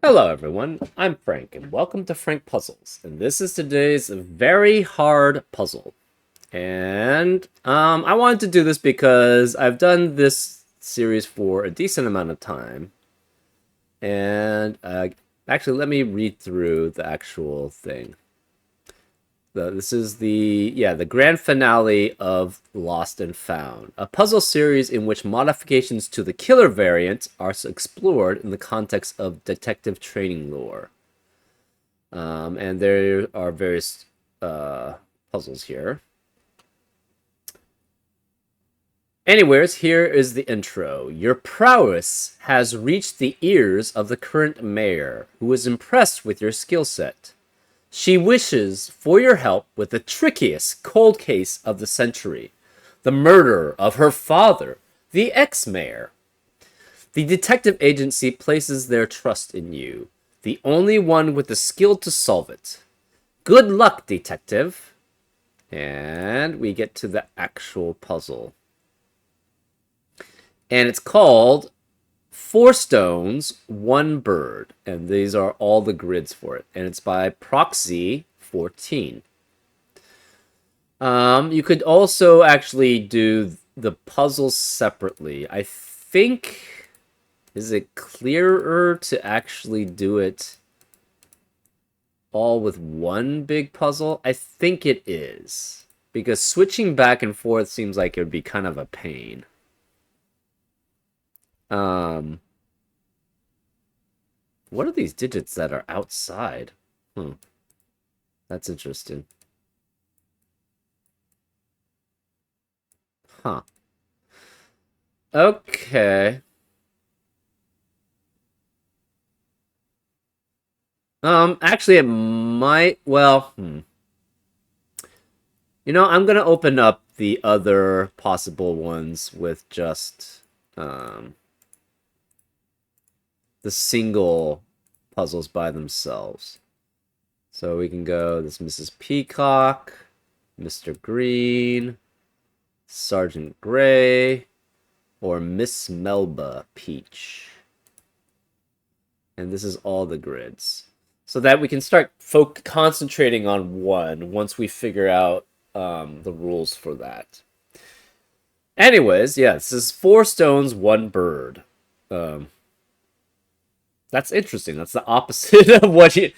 Hello everyone, I'm Frank and welcome to Frank Puzzles, and this is today's very hard puzzle. And I wanted to do this because I've done this series for a decent amount of time. And actually, let me read through the actual thing. This is the grand finale of Lost and Found, a puzzle series in which modifications to the killer variant are explored in the context of detective training lore. And there are various puzzles here. Anyways, here is the intro. Your prowess has reached the ears of the current mayor, who is impressed with your skill set. She wishes for your help with the trickiest cold case of the century, the murder of her father, the ex-mayor. The detective agency places their trust in you, the only one with the skill to solve it. Good luck, detective. And we get to the actual puzzle. And it's called 4 Stones, 1 Bird. And these are all the grids for it. And it's by Proxy 14. You could also actually do the puzzles separately. I think... Is it clearer to actually do it all with one big puzzle? I think it is. Because switching back and forth seems like it would be kind of a pain. What are these digits that are outside? That's interesting. Huh. Okay. Actually, it might... Well, You know, I'm gonna open up the other possible ones with just, the single puzzles by themselves. So we can go this Mrs. Peacock, Mr. Green, Sergeant Gray, or Miss Melba Peach. And this is all the grids. So that we can start concentrating on one once we figure out the rules for that. Anyways, yeah, this is 4 stones, 1 bird. That's interesting. That's the opposite of what you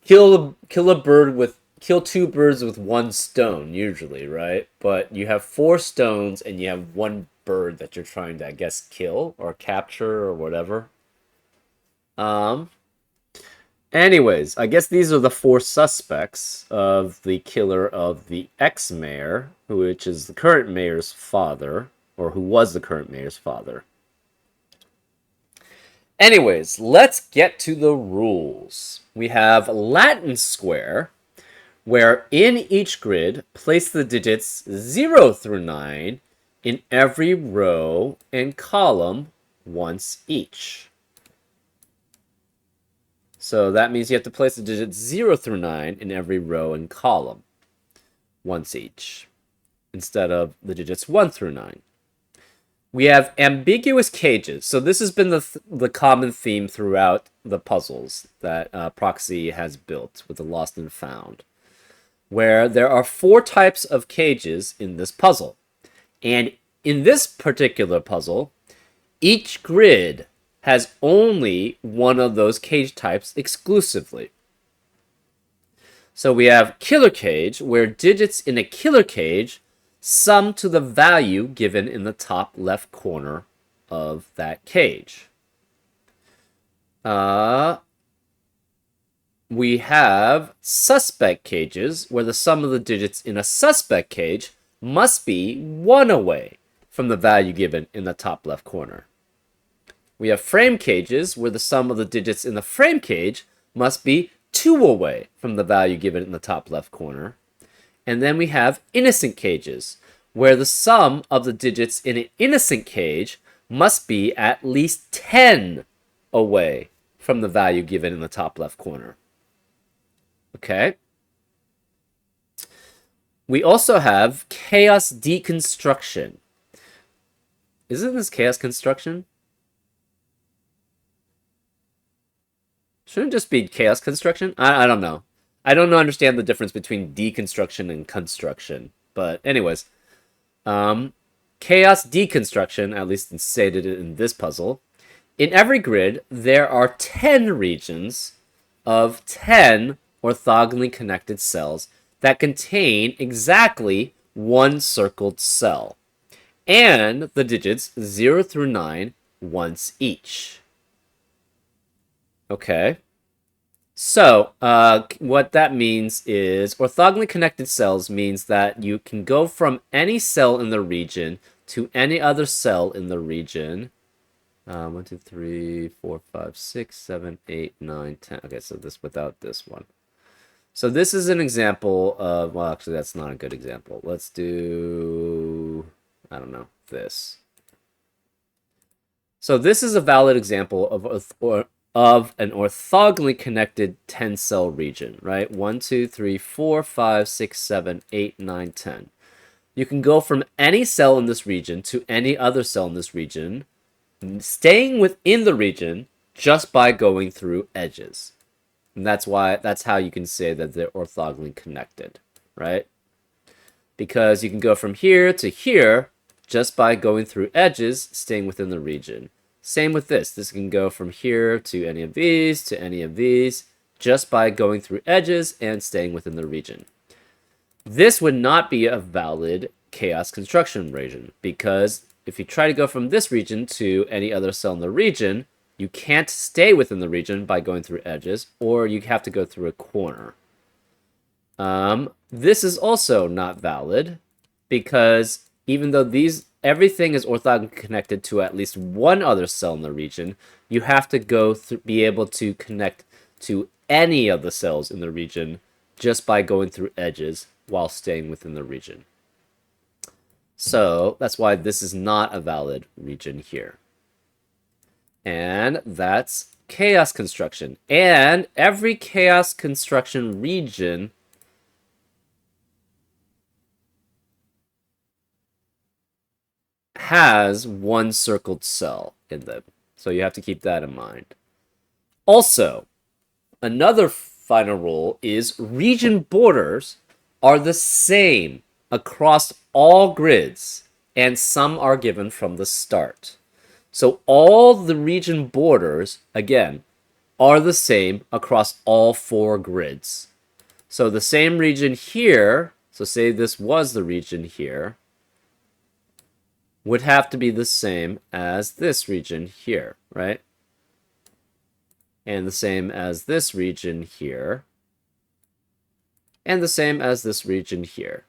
kill kill 2 birds with 1 stone usually, right? But you have 4 stones and you have 1 bird that you're trying to, I guess, kill or capture or whatever. Anyways, I guess these are the 4 suspects of the killer of the ex-mayor, which is the current mayor's father, or who was the current mayor's father. Anyways, let's get to the rules. We have Latin square, where in each grid, place the digits 0 through 9 in every row and column once each. So that means you have to place the digits 0 through 9 in every row and column once each, instead of the digits 1 through 9. We have ambiguous cages. So this has been the common theme throughout the puzzles that Proxy has built with the Lost and Found, where there are 4 types of cages in this puzzle. And in this particular puzzle, each grid has only one of those cage types exclusively. So we have killer cage, where digits in a killer cage sum to the value given in the top left corner of that cage. We have suspect cages, where the sum of the digits in a suspect cage must be 1 away from the value given in the top left corner. We have frame cages, where the sum of the digits in the frame cage must be 2 away from the value given in the top left corner. And then we have innocent cages, where the sum of the digits in an innocent cage must be at least 10 away from the value given in the top left corner. Okay. We also have chaos deconstruction. Isn't this chaos construction? Shouldn't it just be chaos construction? I don't know. I don't understand the difference between deconstruction and construction. But anyways, chaos deconstruction, at least it's stated in this puzzle. In every grid, there are 10 regions of 10 orthogonally connected cells that contain exactly one circled cell, and the digits 0 through 9 once each. Okay. So, what that means is orthogonally connected cells means that you can go from any cell in the region to any other cell in the region. 1, 2, 3, 4, 5, 6, 7, 8, 9, 10. Okay, so this without this one. So this is an example of, well, actually, that's not a good example. Let's do, I don't know, this. So this is a valid example of an orthogonally connected 10-cell region, right? 1, 2, 3, 4, 5, 6, 7, 8, 9, 10. You can go from any cell in this region to any other cell in this region, staying within the region just by going through edges. And that's how you can say that they're orthogonally connected, right? Because you can go from here to here just by going through edges, staying within the region. Same with this. This can go from here to any of these, just by going through edges and staying within the region. This would not be a valid chaos construction region, because if you try to go from this region to any other cell in the region, you can't stay within the region by going through edges, or you have to go through a corner. This is also not valid, because even though everything is orthogonally connected to at least one other cell in the region, you have to be able to connect to any of the cells in the region just by going through edges while staying within the region. So that's why this is not a valid region here. And that's chaos construction. And every chaos construction region has one circled cell in them. So you have to keep that in mind. Also, another final rule is region borders are the same across all grids, and some are given from the start. So all the region borders, again, are the same across all 4 grids. So the same region here, so say this was the region here, would have to be the same as this region here, right? And the same as this region here, and the same as this region here.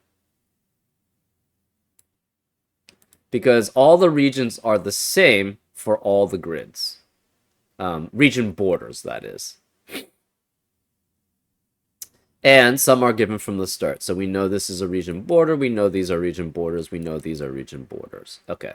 Because all the regions are the same for all the grids. Region borders, that is. And some are given from the start. So we know this is a region border. We know these are region borders. We know these are region borders. Okay.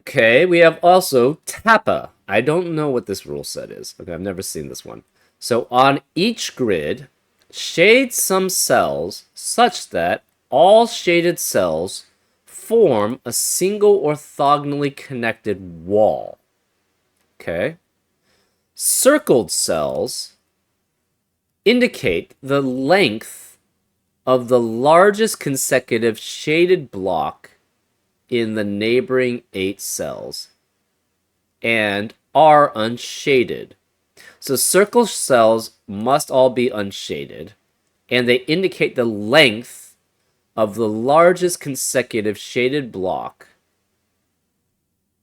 Okay, we have also Tappa. I don't know what this rule set is. Okay, I've never seen this one. So on each grid, shade some cells such that all shaded cells form a single orthogonally connected wall. Okay? Circled cells indicate the length of the largest consecutive shaded block in the neighboring 8 cells and are unshaded. So circle cells must all be unshaded, and they indicate the length of the largest consecutive shaded block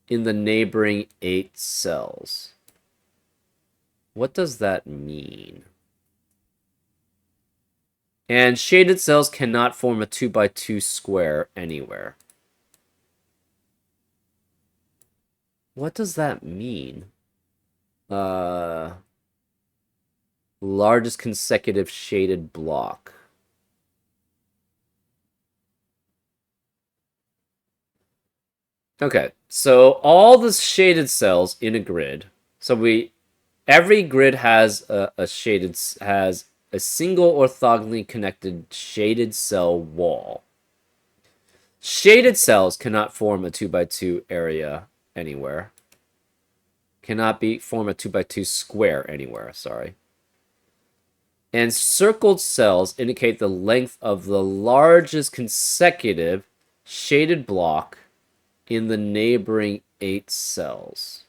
in the neighboring 8 cells. What does that mean? And shaded cells cannot form a 2x2 square anywhere. What does that mean? Largest consecutive shaded block. Okay, so all the shaded cells in a grid. So every grid has a single orthogonally connected shaded cell wall. Shaded cells cannot form a 2x2 area anywhere. Cannot be form a 2 by 2 square anywhere, sorry. And circled cells indicate the length of the largest consecutive shaded block in the neighboring 8 cells.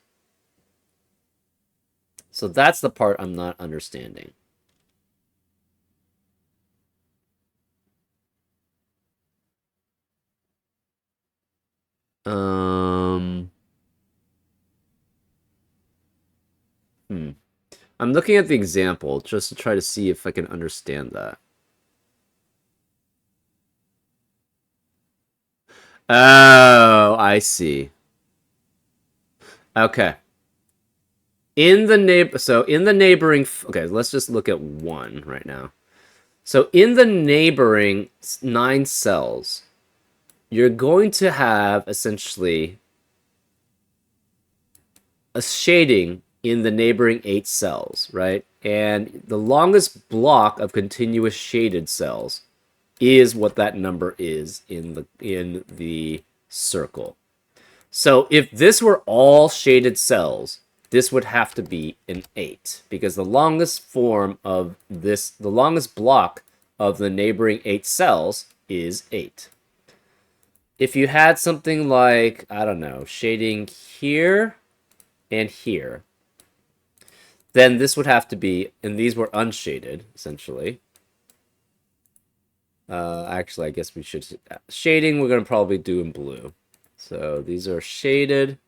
So that's the part I'm not understanding. I'm looking at the example just to try to see if I can understand that. Oh, I see. Okay. In the neighboring, okay, let's just look at 1 right now. So in the neighboring 9 cells, you're going to have essentially a shading in the neighboring 8 cells, right? And the longest block of continuous shaded cells is what that number is in the circle. So if this were all shaded cells, this would have to be an 8, because the longest form of this, the longest block of the neighboring 8 cells is 8. If you had something like, I don't know, shading here and here, then this would have to be, and these were unshaded, essentially. Actually, I guess we should, shading we're going to probably do in blue. So these are shaded,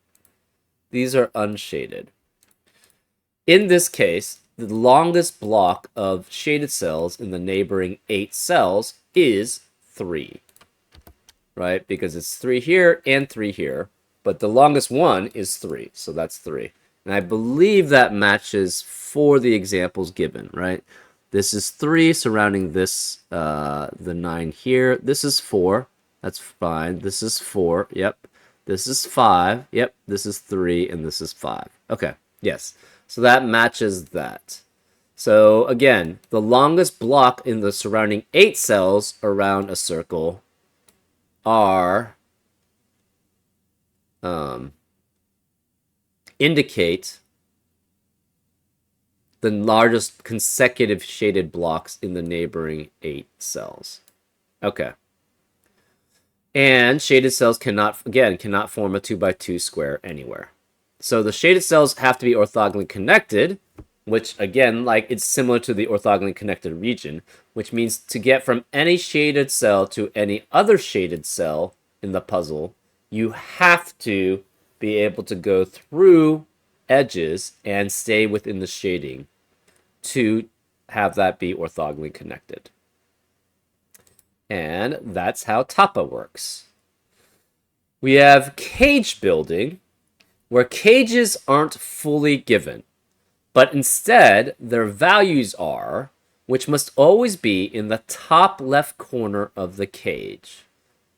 these are unshaded. In this case, the longest block of shaded cells in the neighboring 8 cells is 3. Right? Because it's 3 here and 3 here. But the longest one is 3. So that's 3. And I believe that matches for the examples given, right? This is 3 surrounding this, the 9 here. This is 4. That's fine. This is 4. Yep. This is 5. Yep. This is 3. And this is 5. Okay. Yes. So that matches that. So again, the longest block in the surrounding 8 cells around a circle are indicate the largest consecutive shaded blocks in the neighboring 8 cells. Okay. And shaded cells cannot form a 2 by 2 square anywhere. So the shaded cells have to be orthogonally connected, which again, like it's similar to the orthogonally connected region, which means to get from any shaded cell to any other shaded cell in the puzzle, you have to be able to go through edges and stay within the shading to have that be orthogonally connected. And that's how Tapa works. We have cage building, where cages aren't fully given, but instead their values are, which must always be in the top left corner of the cage.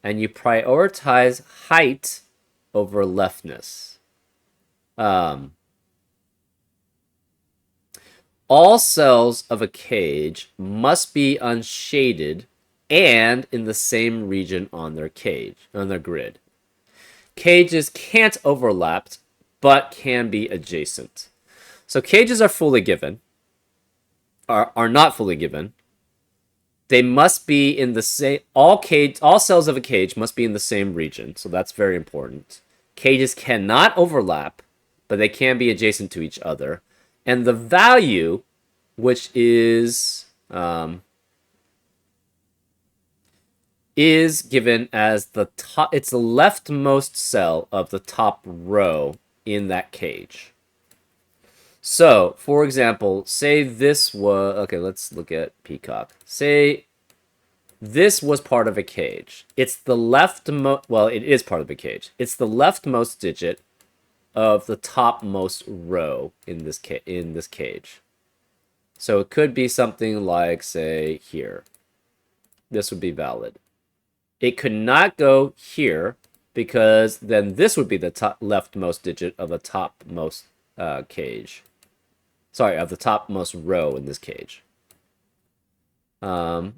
And you prioritize height over leftness. All cells of a cage must be unshaded and in the same region on their grid. Cages can't overlap, but can be adjacent. So cages are fully given, are not fully given. They must be in the same, all cells of a cage must be in the same region, so that's very important. Cages cannot overlap, but they can be adjacent to each other. And the value, which is given as the top, it's the leftmost cell of the top row in that cage. So, for example, say this was, okay, let's look at Peacock. Say this was part of a cage. It's the leftmost, well, it is part of a cage. It's the leftmost digit of the topmost row in this cage. So it could be something like, say, here. This would be valid. It could not go here because then this would be the leftmost digit of the topmost cage. Sorry, of the topmost row in this cage. Or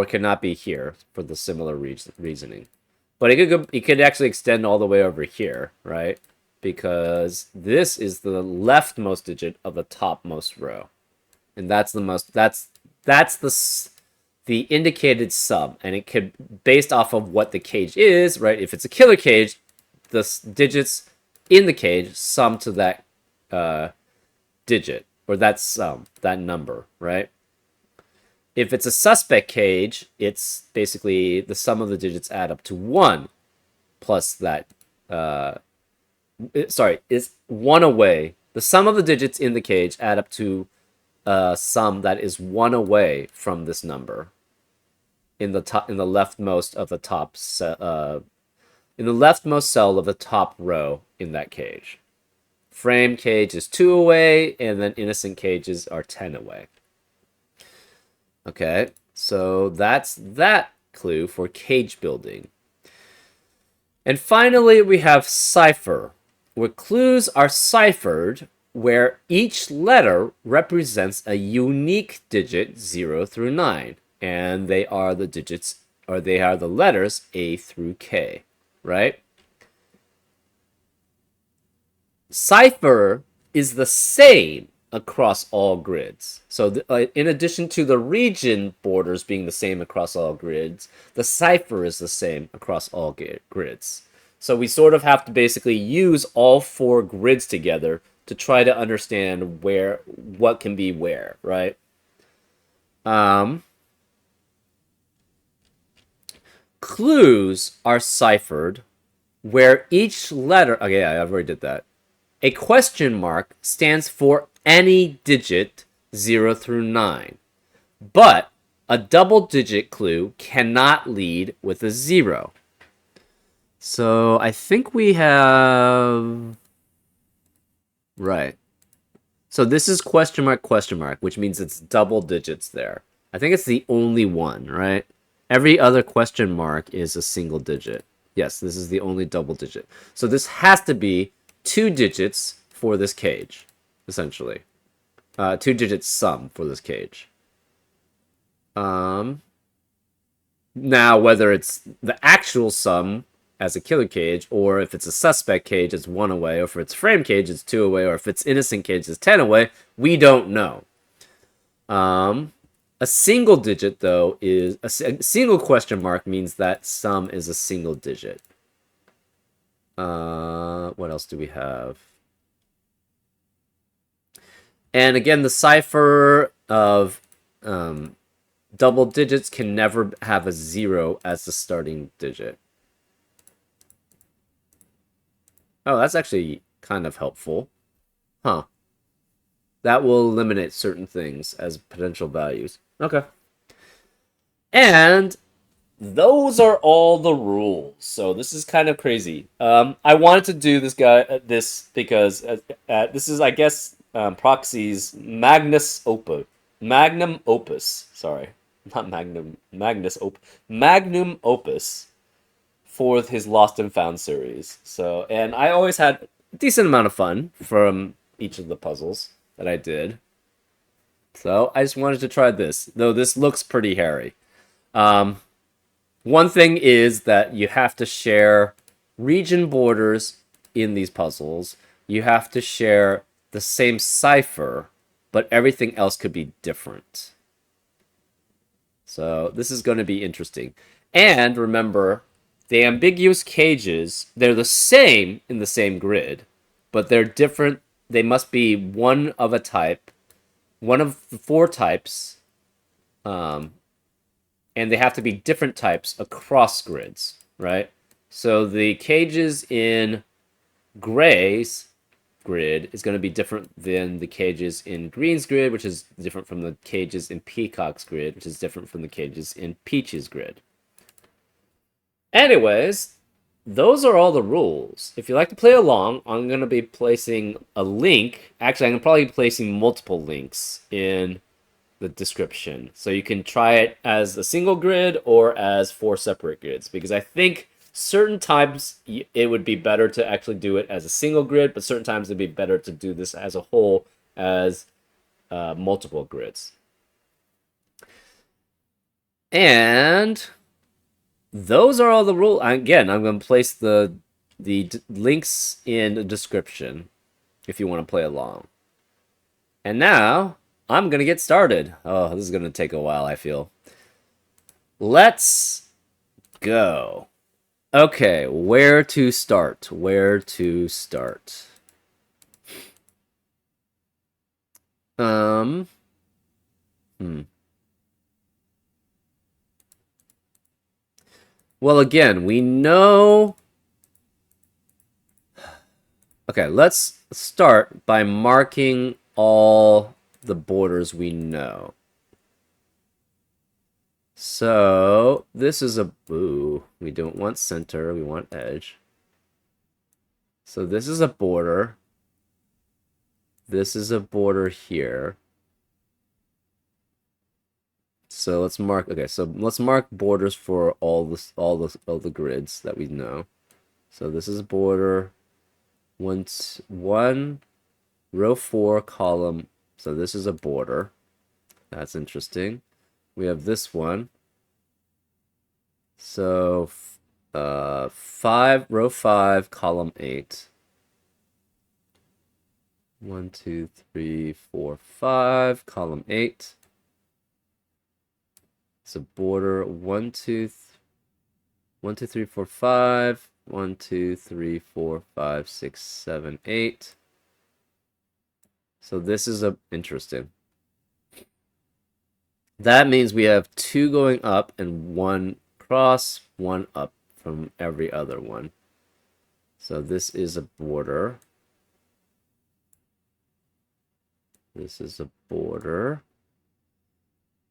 it could not be here for the similar reasoning. But it could actually extend all the way over here, right? because this is the leftmost digit of the topmost row, and that's the indicated sum, and it could based off of what the cage is, right? If it's a killer cage, the digits in the cage sum to that digit or that sum, that number, right? If it's a suspect cage, it's basically the sum of the digits add up to 1 plus that. Is 1 away. The sum of the digits in the cage add up to a sum that is 1 away from this number. In the leftmost of the top in the leftmost cell of the top row in that cage. Frame cage is 2 away, and then innocent cages are 10 away. Okay, so that's that clue for cage building. And finally, we have cipher, where clues are ciphered where each letter represents a unique digit 0 through 9, and they are the digits, or they are the letters A through K, right? Cipher is the same across all grids. So in addition to the region borders being the same across all grids, the cipher is the same across all grids. So we sort of have to basically use all 4 grids together to try to understand what can be where, right? Clues are ciphered where each letter... Okay, yeah, I've already did that. A question mark stands for any digit 0 through 9. But a double-digit clue cannot lead with a 0. So I think we have... Right. So this is question mark, which means it's double digits there. I think it's the only one, right? Every other question mark is a single digit. Yes, this is the only double digit. So this has to be 2 digits for this cage, essentially. 2 digits sum for this cage. Now, whether it's the actual sum as a killer cage, or if it's a suspect cage, it's 1 away, or if it's frame cage, it's 2 away, or if it's innocent cage, it's 10 away, we don't know. A single digit, though, is a single question mark means that sum is a single digit. What else do we have? And again, the cipher of double digits can never have a 0 as the starting digit. Oh, that's actually kind of helpful. Huh. That will eliminate certain things as potential values. Okay. And those are all the rules. So this is kind of crazy. I wanted to do this because this is, I guess, Proxy's magnum opus. Sorry, not magnum opus for his Lost and Found series. So, and I always had a decent amount of fun from each of the puzzles that I did. So I just wanted to try this, though this looks pretty hairy. One thing is that you have to share region borders in these puzzles. You have to share the same cipher, but everything else could be different. So this is going to be interesting. And remember, the ambiguous cages, they're the same in the same grid, but they're different. They must be one of a type, one of the 4 types, and they have to be different types across grids, right? So the cages in Gray's grid is going to be different than the cages in Green's grid, which is different from the cages in Peacock's grid, which is different from the cages in Peach's grid. Anyways, those are all the rules. If you like to play along, I'm going to be placing a link. Actually, I'm probably placing multiple links in the description. So you can try it as a single grid or as 4 separate grids. Because I think certain times it would be better to actually do it as a single grid, but certain times it'd be better to do this as a whole as multiple grids. And those are all the rules. Again, I'm going to place the the links in the description if you want to play along. And now, I'm going to get started. Oh, this is going to take a while, I feel. Let's go. Okay, where to start? Where to start? Hmm. Well, again, we know... Okay, let's start by marking all the borders we know. So, this is a... Ooh, we don't want center, we want edge. So this is a border. This is a border here. So let's mark... Okay, so let's mark borders for all the grids that we know. So this is a border. One row 4 column. So this is a border. That's interesting. We have this one. So row 5 column 8. 1 2 3 4 5 column 8. It's a border 1 2 3 4 5. 1 2 3 4 5 6 7 8. So this is interesting. That means we have 2 going up and 1 cross, 1 up from every other one. So this is a border. This is a border.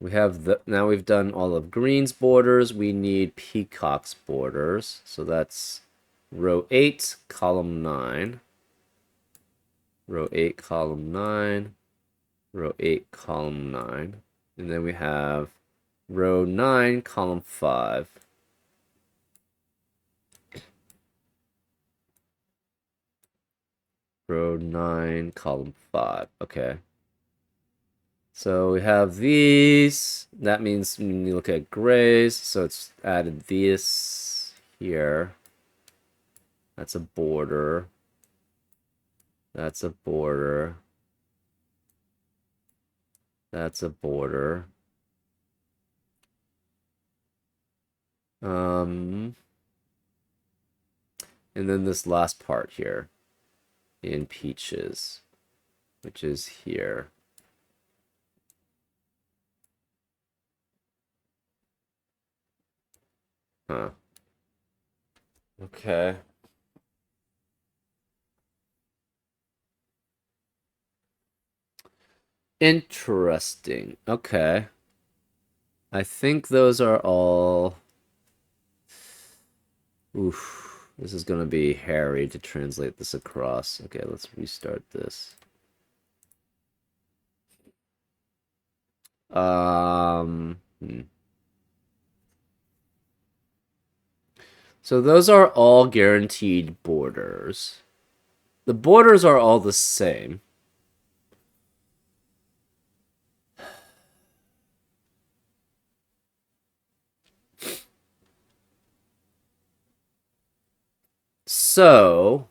We have now we've done all of Green's borders. We need Peacock's borders. So that's row 8, column 9. Row 8, column 9. Row 8, column 9. And then we have row 9, column 5. Row 9, column 5. Okay. So we have these. That means when you look at grays, so it's added this here. That's a border. That's a border. That's a border. And then this last part here in peaches, which is here. Huh. Okay. Interesting. Okay. I think those are all... Oof. This is going to be hairy to translate this across. Okay, let's restart this. So those are all guaranteed borders. The borders are all the same. So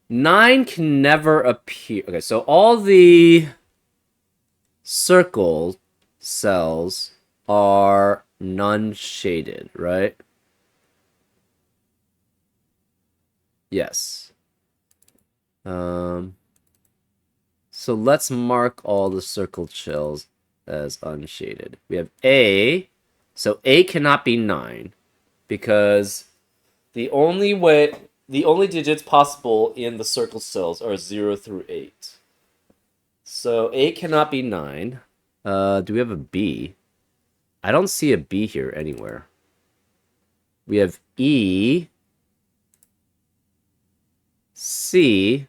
9 can never appear. Okay, so all the circle cells are none shaded, right? Yes. So let's mark all the circle cells as unshaded. We have A. So A cannot be 9 because the only digits possible in the circle cells are 0 through 8. So A cannot be 9. Do we have a B? I don't see a B here anywhere. We have E, C,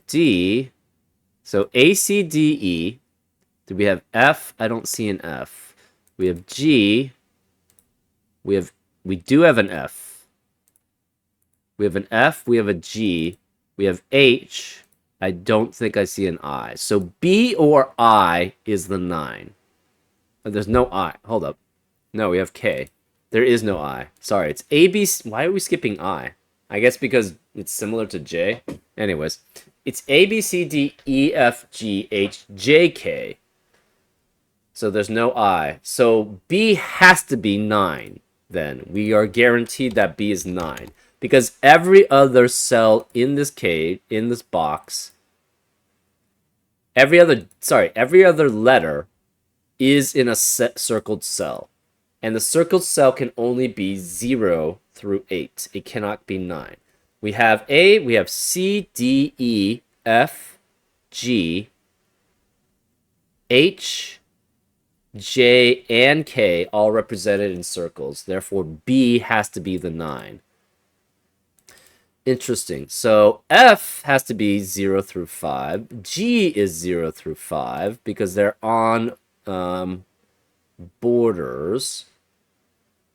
D. So A, C, D, E. Do we have F? I don't see an F. We have G. We do have an F. We have an F. We have a G. We have H. I don't think I see an I. So B or I is the 9. There's no I. Hold up. No, we have K. There is no I. Sorry, it's A, B, C. Why are we skipping I? I guess because it's similar to J. Anyways, it's A, B, C, D, E, F, G, H, J, K. So there's no I. So B has to be 9, then. We are guaranteed that B is 9. Because every other cell in this in this box, every other letter is in a circled cell. And the circled cell can only be 0 through 8. It cannot be 9. We have A, we have C, D, E, F, G, H, J, and K all represented in circles. Therefore, B has to be the 9. Interesting. So F has to be 0 through 5. G is 0 through 5 because they're on borders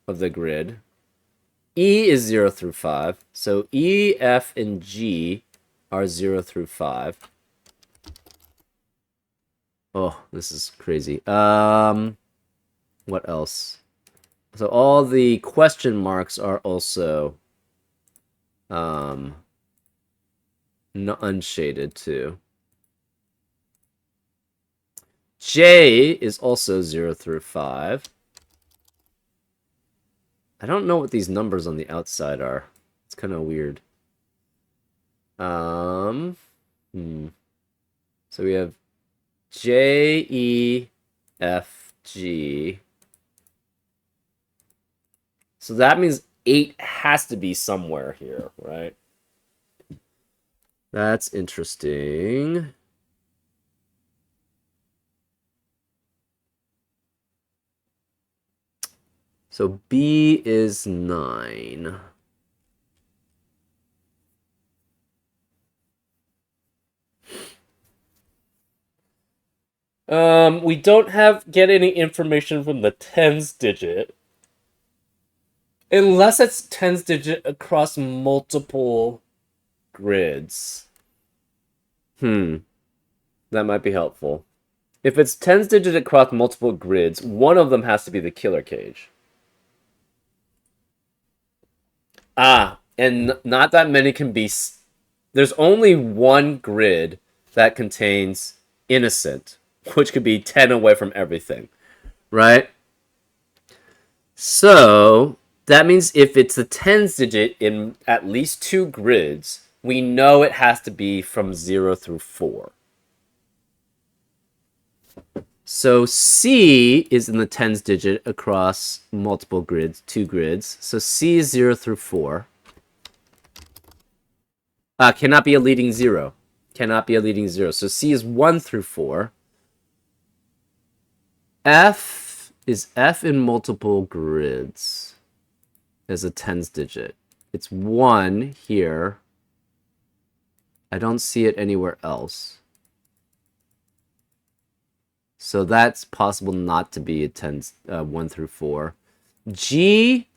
of the grid. E is 0 through 5. So E, F, and G are 0 through 5. Oh, this is crazy. What else? So all the question marks are also unshaded too. J is also 0 through 5. I don't know what these numbers on the outside are. It's kind of weird. So we have J, E, F, G. So that means 8 has to be somewhere here, right? That's interesting. So B is 9. We don't get any information from the tens digit. Unless it's tens digit across multiple grids. That might be helpful. If it's tens digit across multiple grids, one of them has to be the killer cage. And not that many can be... There's only one grid that contains innocent, which could be 10 away from everything, right? So that means if it's a tens digit in at least 2 grids, we know it has to be from 0 through 4. So C is in the tens digit across multiple grids, 2 grids. So C is 0 through 4. Cannot be a leading 0. Cannot be a leading 0. So C is 1 through 4. F is F in multiple grids as a tens digit. It's 1 here. I don't see it anywhere else. So that's possible not to be a 1 through 4. G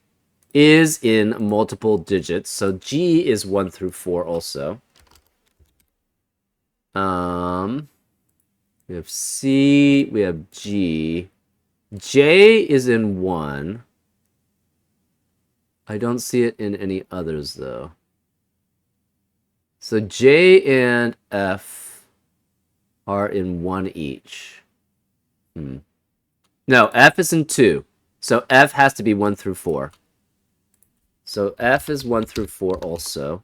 is in multiple digits, so G is 1 through 4 also. We have C, we have G. J is in 1. I don't see it in any others, though. So J and F are in 1 each. No, F is in 2. So F has to be 1 through 4. So F is 1 through 4 also.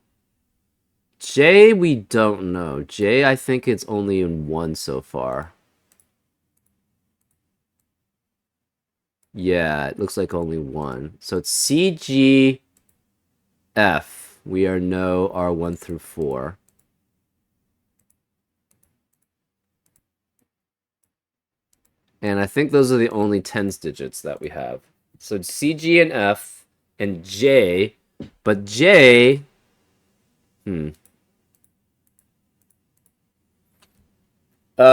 J, we don't know. J, I think it's only in 1 so far. Yeah, it looks like only 1. So it's C, G, F. We are are 1 through 4. And I think those are the only tens digits that we have. So C, G, and F, and J. But J...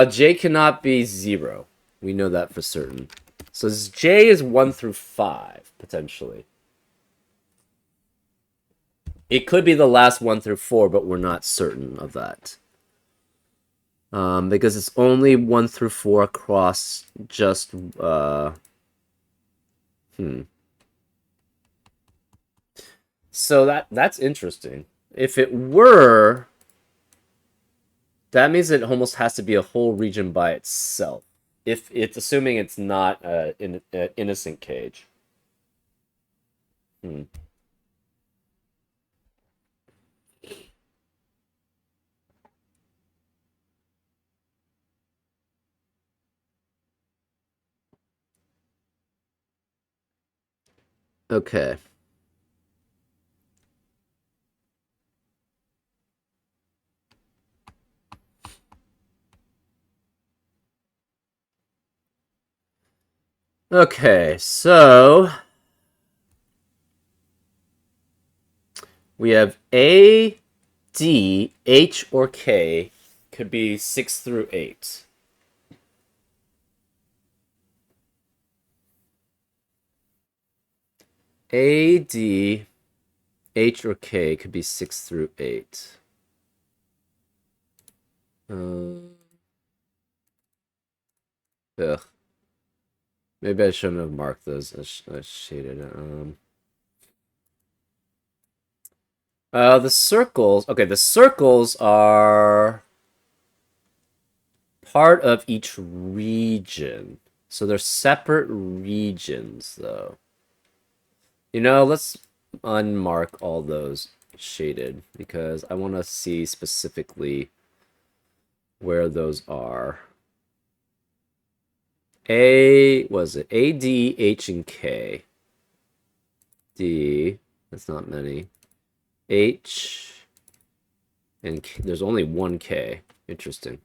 J cannot be 0. We know that for certain. So J is 1 through 5, potentially. It could be the last 1 through 4, but we're not certain of that. Because it's only 1 through 4 across just... So that's interesting. If it were, that means it almost has to be a whole region by itself. If it's assuming it's not an innocent cage. Hmm. Okay. Okay, so we have A, D, H, or K could be 6 through 8. A, D, H, or K could be 6 through 8. Ugh. Maybe I shouldn't have marked those as shaded. The circles. Okay, the circles are part of each region. So they're separate regions, though. You know, let's unmark all those shaded because I want to see specifically where those are. Was it A, D, H, and K? D, that's not many. H, and K, there's only one K. Interesting.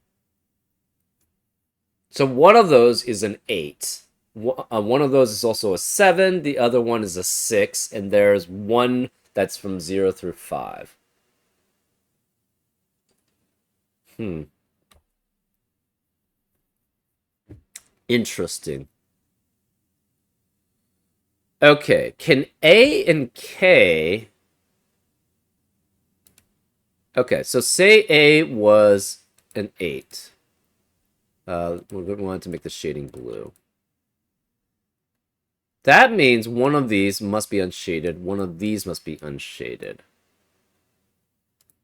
So one of those is an 8. One of those is also a 7. The other one is a 6. And there's one that's from 0 through 5. Interesting. Okay, can A and K... Okay, so say A was an 8. We wanted to make the shading blue. That means one of these must be unshaded, one of these must be unshaded.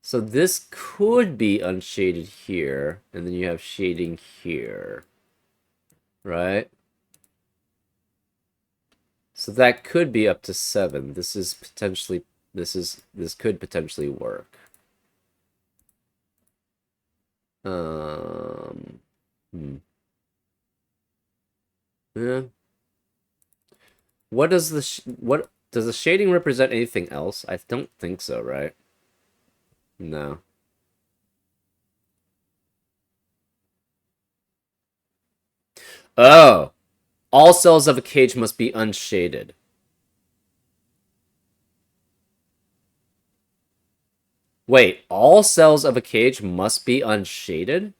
So this could be unshaded here, and then you have shading here. Right? So that could be up to 7. This could potentially work. Yeah. What does the shading represent anything else? I don't think so, right? No. Oh, all cells of a cage must be unshaded. Wait, all cells of a cage must be unshaded?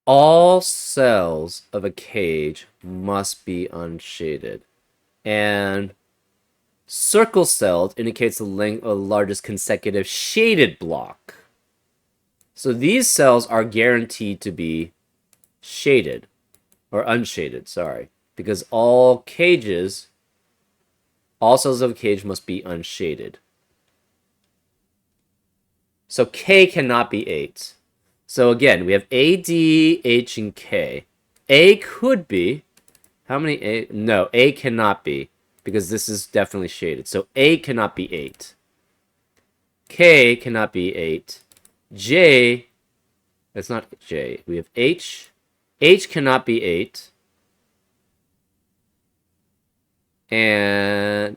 All cells of a cage must be unshaded. And circle celled indicates the length of the largest consecutive shaded block. So these cells are guaranteed to be shaded, or unshaded, sorry. Because all cells of a cage must be unshaded. So K cannot be 8. So again, we have A, D, H, and K. A could be... How many A? No, A cannot be, because this is definitely shaded. So A cannot be 8. K cannot be 8. J... That's not J. We have H. H cannot be 8. And...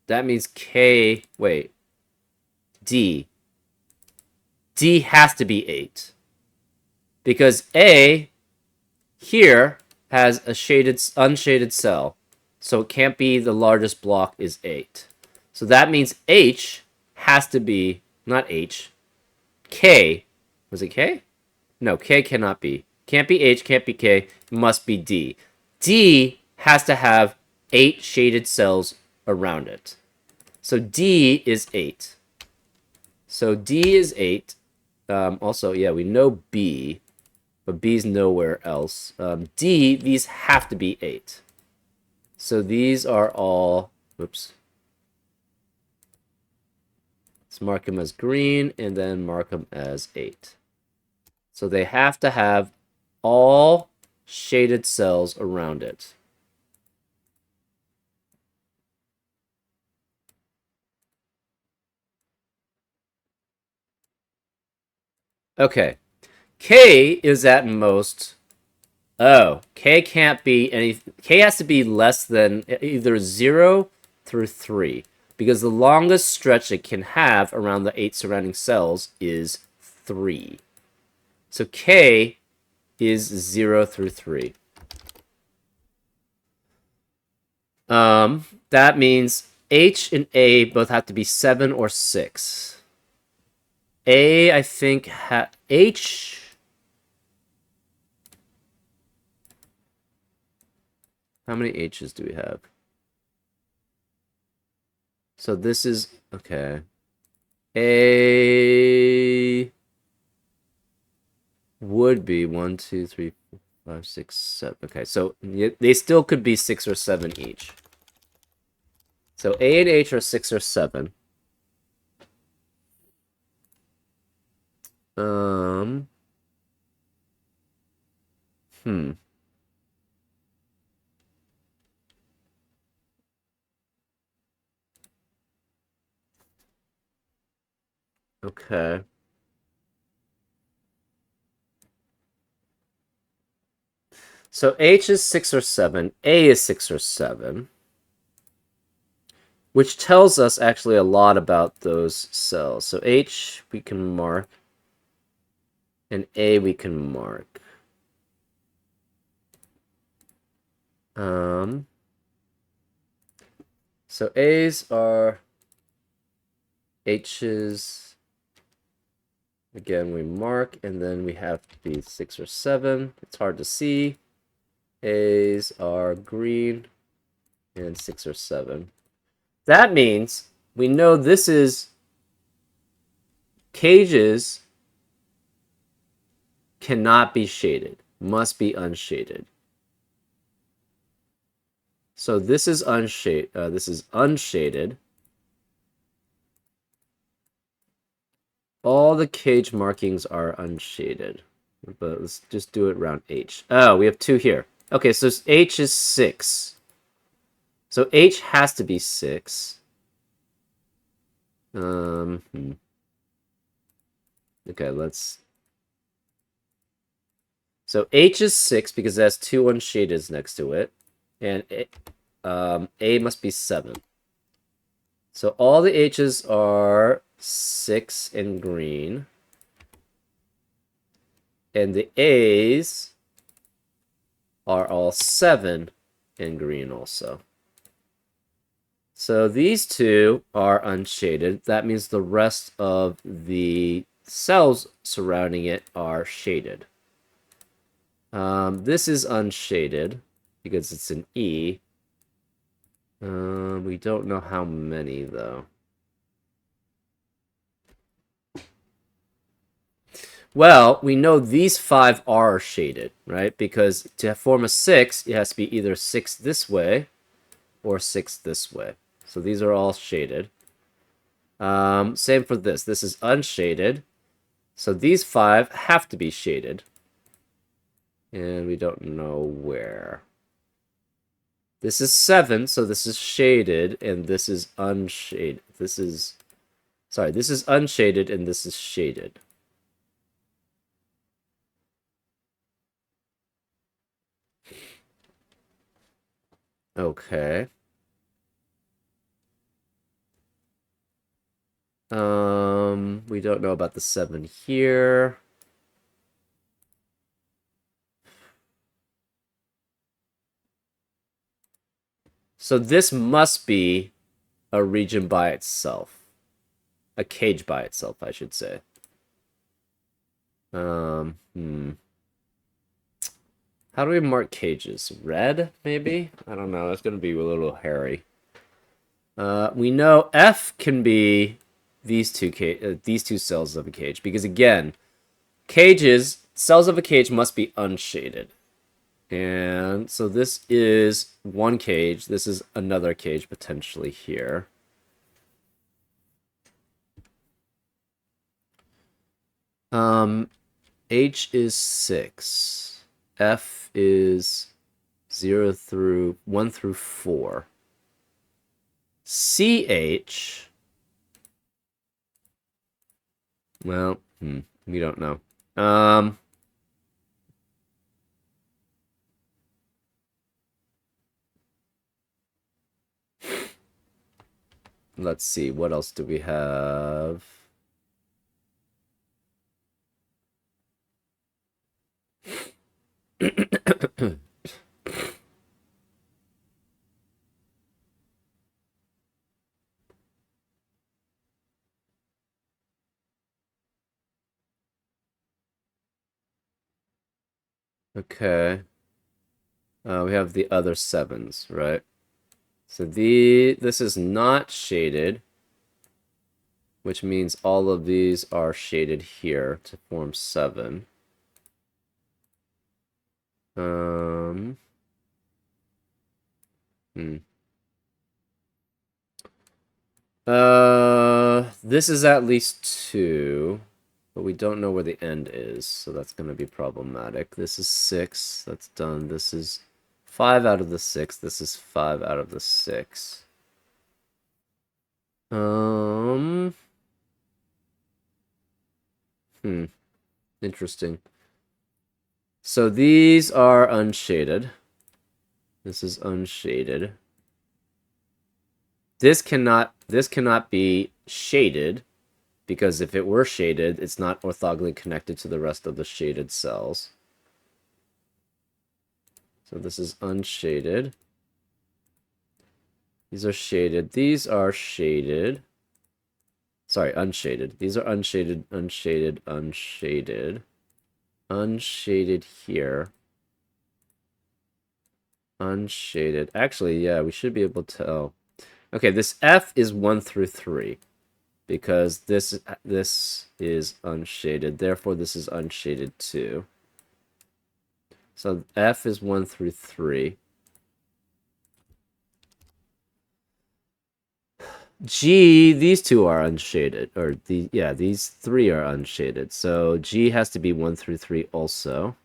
That means K... Wait. D. D has to be 8. Because A here has a unshaded cell. So it can't be the largest block is 8. So that means H has to be, not H, K. Was it K? No, K cannot be. Can't be H, can't be K, must be D. D has to have 8 shaded cells around it. So D is 8. So D is 8. Also, yeah, we know B, but B's nowhere else. D, these have to be 8. So these are all, oops. Let's mark them as green and then mark them as 8. So they have to have all shaded cells around it. Okay. K is at most... Oh, K can't be any... K has to be less than either 0 through 3. Because the longest stretch it can have around the 8 surrounding cells is 3. So K is 0 through 3. That means H and A both have to be 7 or 6. A, I think, H... How many H's do we have? So this is... Okay. A... would be 1, 2, 3, 4, 5, 6, 7. Okay, so they still could be 6 or 7 each. So A and H are 6 or 7. Hmm. Okay. So H is 6 or 7. A is 6 or 7. Which tells us actually a lot about those cells. So H we can mark. And A we can mark. So A's are H's. Again, we mark, and then we have to be 6 or 7. It's hard to see. A's are green and 6 or 7. That means we know this is cages cannot be shaded, must be unshaded. So this is unshaded. This is unshaded. All the cage markings are unshaded. But let's just do it around H. Oh, we have 2 here. Okay, so H is 6. So H has to be 6. Okay, let's... So H is 6 because it has 2 unshadeds next to it. And A must be 7. So all the H's are 6 in green. And the A's are all 7 in green also. So these 2 are unshaded. That means the rest of the cells surrounding it are shaded. This is unshaded because it's an E. We don't know how many, though. Well, we know these 5 are shaded, right? Because to form a 6, it has to be either 6 this way or 6 this way. So these are all shaded. Same for this. This is unshaded. So these 5 have to be shaded. And we don't know where. This is 7, so this is shaded, and this is unshaded. This is unshaded, and this is shaded. Okay. We don't know about the 7 here. So this must be a region by itself. A cage by itself, I should say. How do we mark cages? Red, maybe? I don't know. That's going to be a little hairy. We know F can be these two cells of a cage because again, cells of a cage must be unshaded. And so this is one cage. This is another cage potentially here. H is 6. F is 1 through 4. CH, well, we don't know. Let's see, what else do we have? Okay. We have the other 7s, right? So this is not shaded, which means all of these are shaded here to form 7. This is at least 2, but we don't know where the end is, so that's going to be problematic. This is 6, that's done. This is 5 out of the 6. This is 5 out of the 6. Interesting. So these are unshaded. This is unshaded. This cannot be shaded, because if it were shaded, it's not orthogonally connected to the rest of the shaded cells. So this is unshaded. These are shaded. These are shaded. Sorry, unshaded. These are unshaded, unshaded, unshaded. Unshaded here. Unshaded. Actually, yeah, we should be able to tell. Okay, this F is 1 through 3. Because this is unshaded. Therefore, this is unshaded too. So F is 1 through 3. G, these two are unshaded. Or, these 3 are unshaded. So G has to be 1 through 3 also.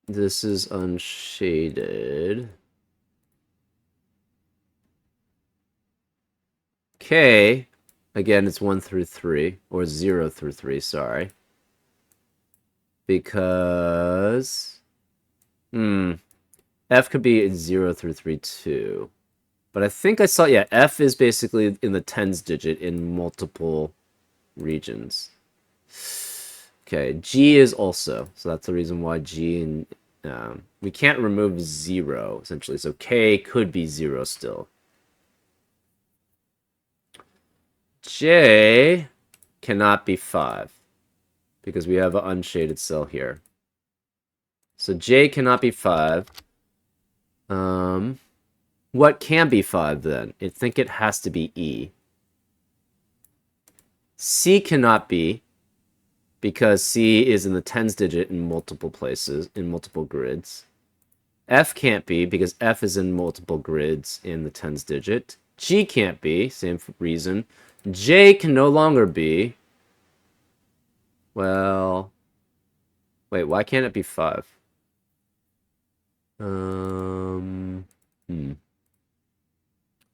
This is unshaded. K, again, it's 1 through 3, or 0 through 3, sorry. Because, F could be 0 through 3 too. But I think I saw, yeah, F is basically in the tens digit in multiple regions. Okay, G is also, so that's the reason why G and, we can't remove 0, essentially, so K could be 0 still. J cannot be 5 because we have an unshaded cell here. So J cannot be 5. What can be 5 then? I think it has to be E. C cannot be because C is in the tens digit in multiple places, in multiple grids. F can't be because F is in multiple grids in the tens digit. G can't be, same reason. J can no longer be. Well, wait, why can't it be 5? I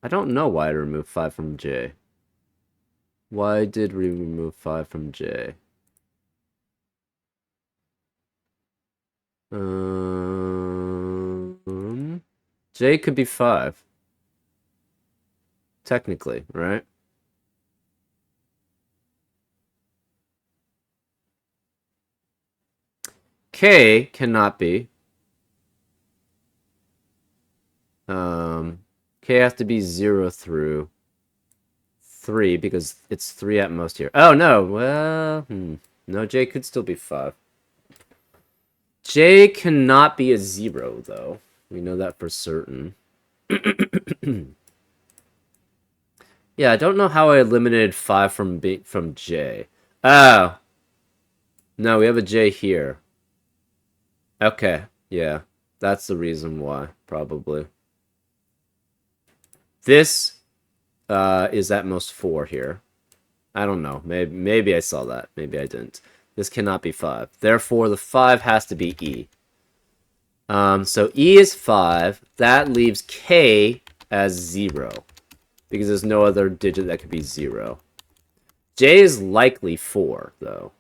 don't know why I removed 5 from J. Why did we remove 5 from J? J could be 5. Technically, right? K cannot be. K has to be 0 through 3 because it's 3 at most here. Oh, no. Well, no, J could still be 5. J cannot be a 0, though. We know that for certain. Yeah, I don't know how I eliminated 5 from J. Oh. No, we have a J here. Okay, yeah. That's the reason why, probably. This is at most 4 here. I don't know. Maybe I saw that. Maybe I didn't. This cannot be 5. Therefore, the 5 has to be E. So E is 5. That leaves K as 0. Because there's no other digit that could be 0. J is likely 4, though.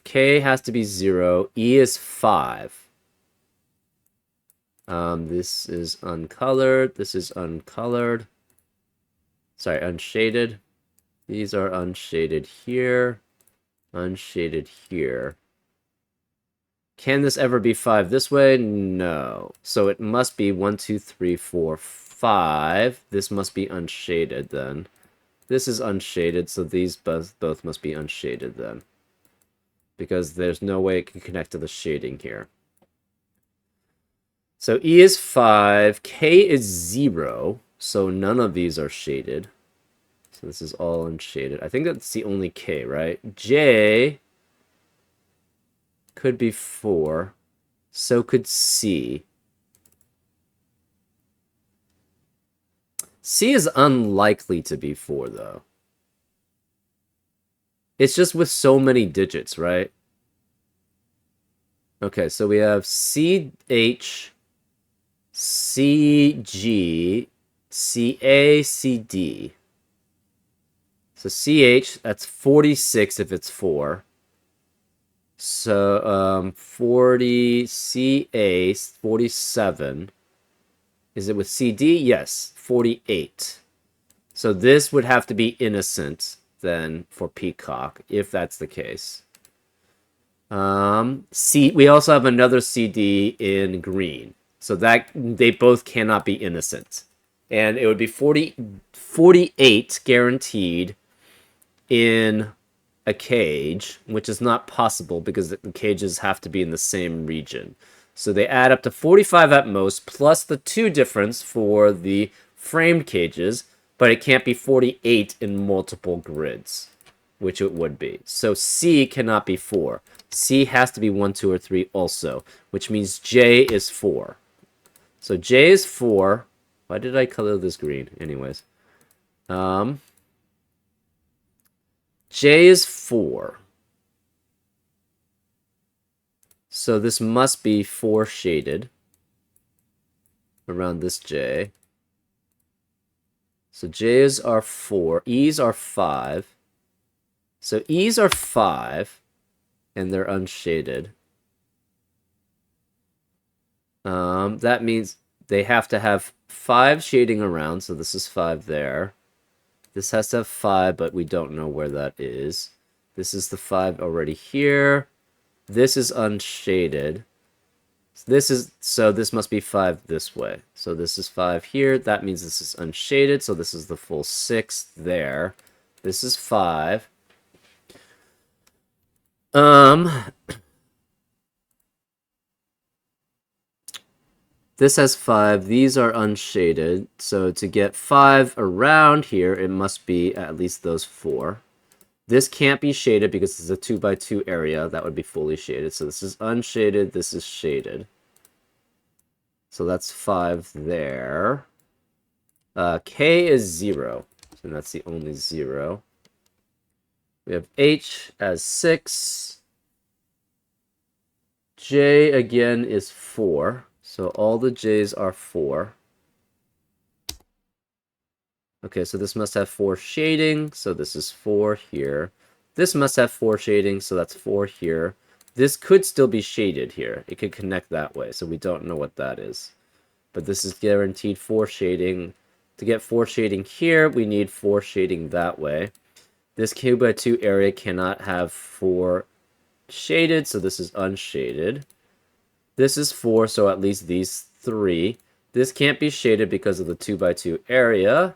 K has to be 0. E is 5. This is uncolored. This is uncolored. Sorry, unshaded. These are unshaded here. Unshaded here. Can this ever be 5 this way? No. So it must be 1, 2, 3, 4, 5. This must be unshaded then. This is unshaded, so these both must be unshaded then. Because there's no way it can connect to the shading here. So E is 5, K is 0, so none of these are shaded. So this is all unshaded. I think that's the only K, right? J could be 4, so could C. C is unlikely to be 4, though. It's just with so many digits, right? Okay, so we have CH, CG, CA, CD. So CH, that's 46 if it's 4. So 40, CA, 47. Is it with CD? Yes, 48. So this would have to be innocent then for Peacock, if that's the case. We also have another CD in green. So that they both cannot be innocent. And it would be 48 guaranteed in a cage, which is not possible because the cages have to be in the same region. So they add up to 45 at most, plus the 2 difference for the framed cages, but it can't be 48 in multiple grids, which it would be. So C cannot be 4. C has to be 1, 2, or 3 also, which means J is 4. So J is 4. Why did I color this green? Anyways. J is 4. So this must be 4 shaded around this J. So J's are 4. E's are 5. So E's are 5, and they're unshaded. That means they have to have 5 shading around, so this is 5 there. This has to have 5, but we don't know where that is. This is the 5 already here. This is unshaded. So this must be 5 this way. So this is 5 here. That means this is unshaded, so this is the full 6 there. This is 5. This has 5. These are unshaded. So to get 5 around here, it must be at least those 4. This can't be shaded because it's a 2x2 area. That would be fully shaded. So this is unshaded. This is shaded. So that's 5 there. K is 0. And that's the only 0. We have H as 6. J again is 4. So all the J's are 4. Okay, so this must have 4 shading, so this is 4 here. This must have 4 shading, so that's 4 here. This could still be shaded here. It could connect that way, so we don't know what that is. But this is guaranteed 4 shading. To get 4 shading here, we need 4 shading that way. This 2x2 area cannot have 4 shaded, so this is unshaded. This is 4, so at least these 3. This can't be shaded because of the 2x2 area.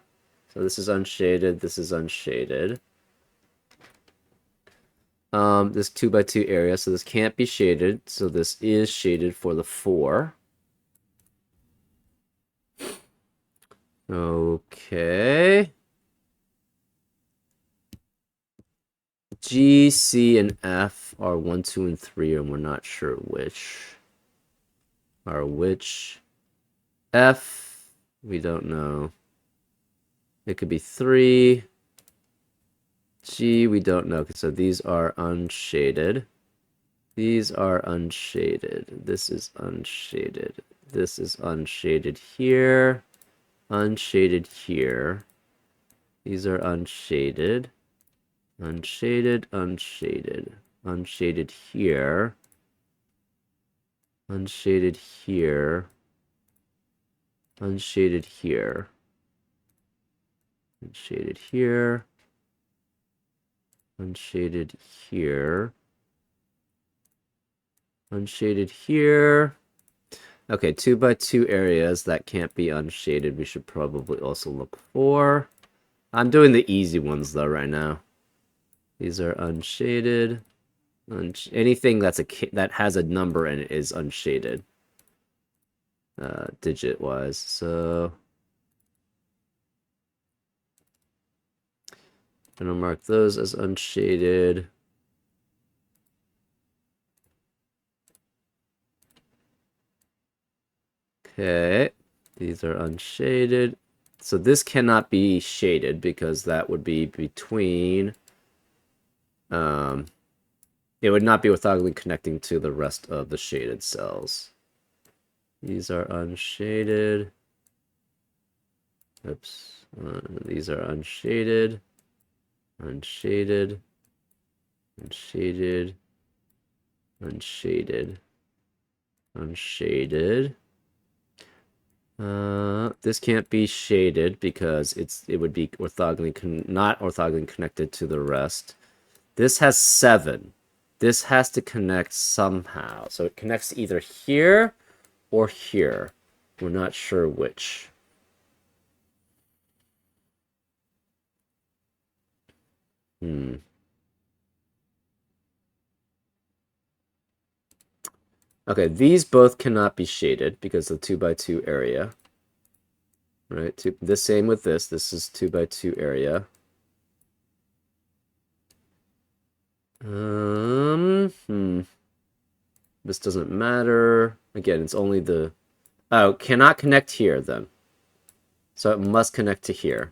So this is unshaded, this is unshaded. this 2 by 2 area, so this can't be shaded. So this is shaded for the 4. Okay. G, C, and F are 1, 2, and 3, and we're not sure which are which. F, we don't know. It could be 3. G, we don't know. So these are unshaded. These are unshaded. This is unshaded. This is unshaded here. Unshaded here. These are unshaded. Unshaded, unshaded. Unshaded here. Unshaded here. Unshaded here. Unshaded here. Unshaded here. Unshaded here. Okay, 2 by 2 areas that can't be unshaded. We should probably also look for. I'm doing the easy ones though right now. These are unshaded. Anything that's that has a number in it is unshaded. Digit wise. So I'm gonna mark those as unshaded. Okay, these are unshaded. So this cannot be shaded because that would be between, it would not be orthogonally connecting to the rest of the shaded cells. These are unshaded. Oops. These are unshaded. Unshaded. Unshaded. Unshaded. Unshaded. This can't be shaded because it would be orthogonally not orthogonally connected to the rest. This has 7. This has to connect somehow. So it connects either here or here. We're not sure which. Okay, these both cannot be shaded because of the 2 by 2 area. Right? The same with this. This is 2 by 2 area. This doesn't matter. Again, it's only the... Oh, cannot connect here then. So it must connect to here.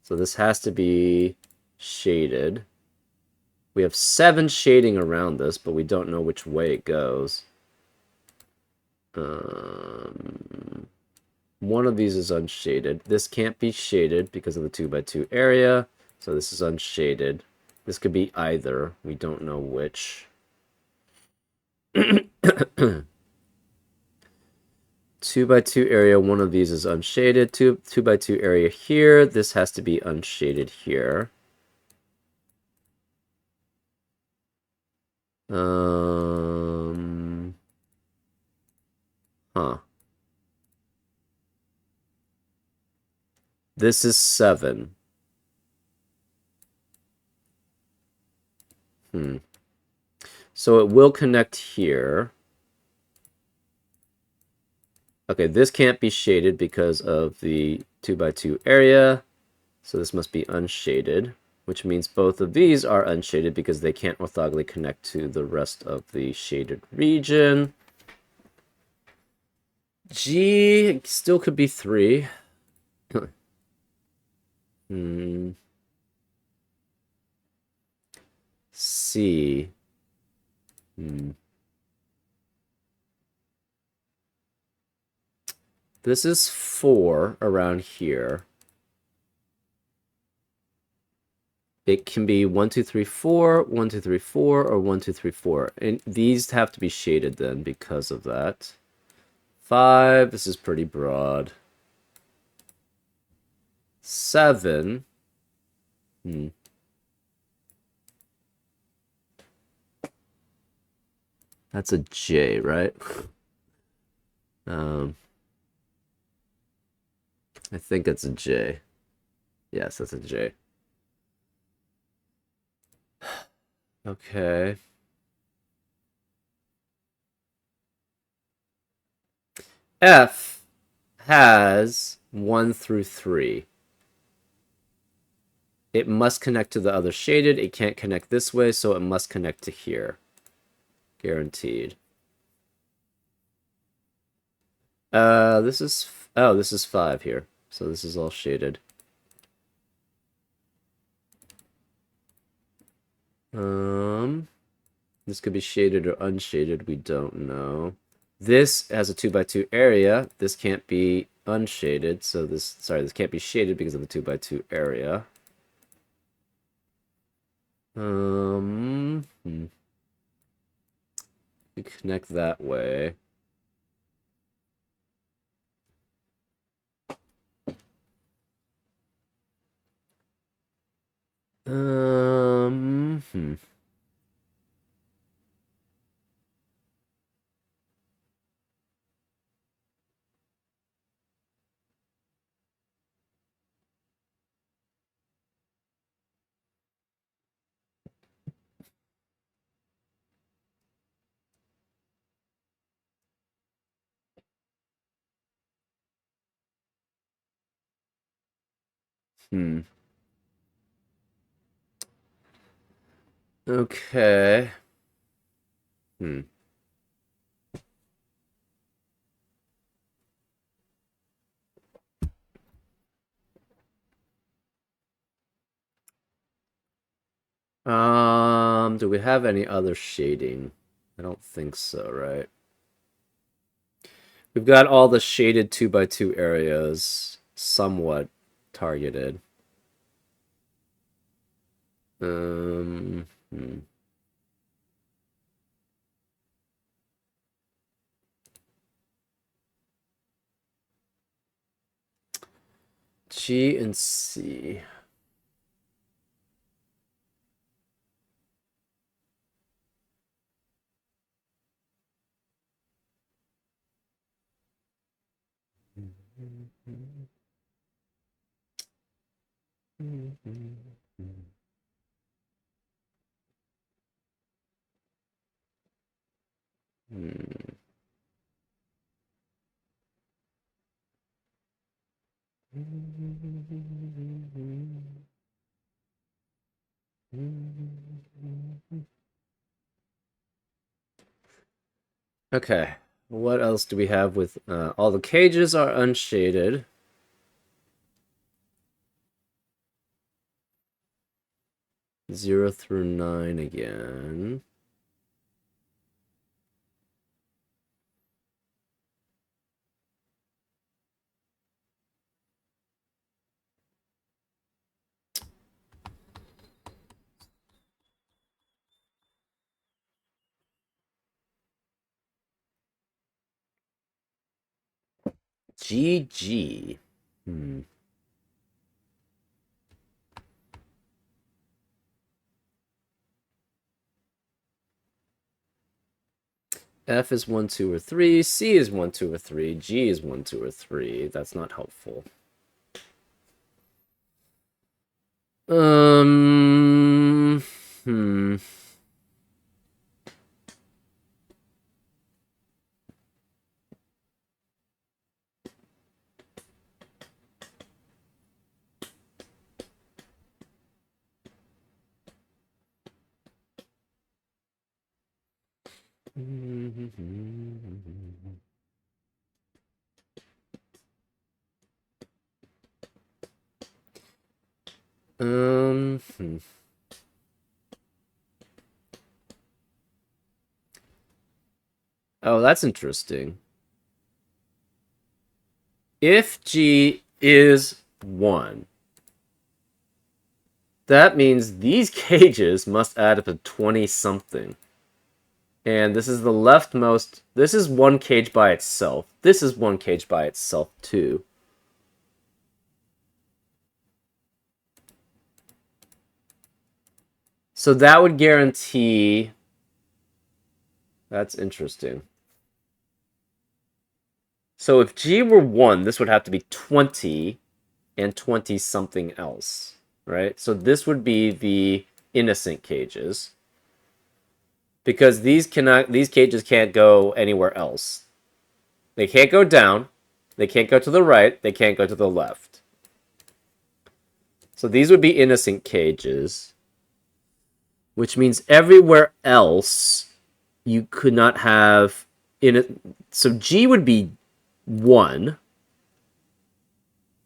So this has to be shaded. We have 7 shading around this, but we don't know which way it goes. One of these is unshaded. This can't be shaded because of the 2 by 2 area. So this is unshaded. This could be either. We don't know which. 2 by 2 area, one of these is unshaded. 2 by 2 area here. This has to be unshaded here. This is 7. So it will connect here. Okay, this can't be shaded because of the 2 by 2 area. So this must be unshaded, which means both of these are unshaded because they can't orthogonally connect to the rest of the shaded region. G still could be 3. C. This is 4 around here. It can be 1, 2, 3, 4, 1, 2, 3, 4, or 1, 2, 3, 4. And these have to be shaded then because of that. 5, this is pretty broad. 7. That's a J, right? I think it's a J. Yes, that's a J. Okay. F has 1 through 3. It must connect to the other shaded. It can't connect this way, so it must connect to here. Guaranteed. This is... Oh, this is 5 here. So this is all shaded. This could be shaded or unshaded. We don't know. This has a 2x2 area. This can't be unshaded. So this... Sorry, this can't be shaded because of the 2x2 area. We connect that way. Hmm. Okay. Do we have any other shading? I don't think so, right? We've got all the shaded 2x2 areas somewhat targeted. Hmm. G and C. Okay, what else do we have with all the cages are unshaded. Zero through 9 again. GG. F is 1, 2, or 3. C is 1, 2, or 3. G is 1, 2, or 3. That's not helpful. Hmm. Oh, that's interesting. If G is 1, that means these cages must add up to 20 something. And this is the leftmost. This is one cage by itself. This is one cage by itself, too. So that would guarantee... That's interesting. So if G were 1, this would have to be 20 and 20 something else, right? So this would be the innocent cages. because these cages can't go anywhere else. They can't go down, they can't go to the right, they can't go to the left. So these would be innocent cages, which means everywhere else you could not have so G would be 1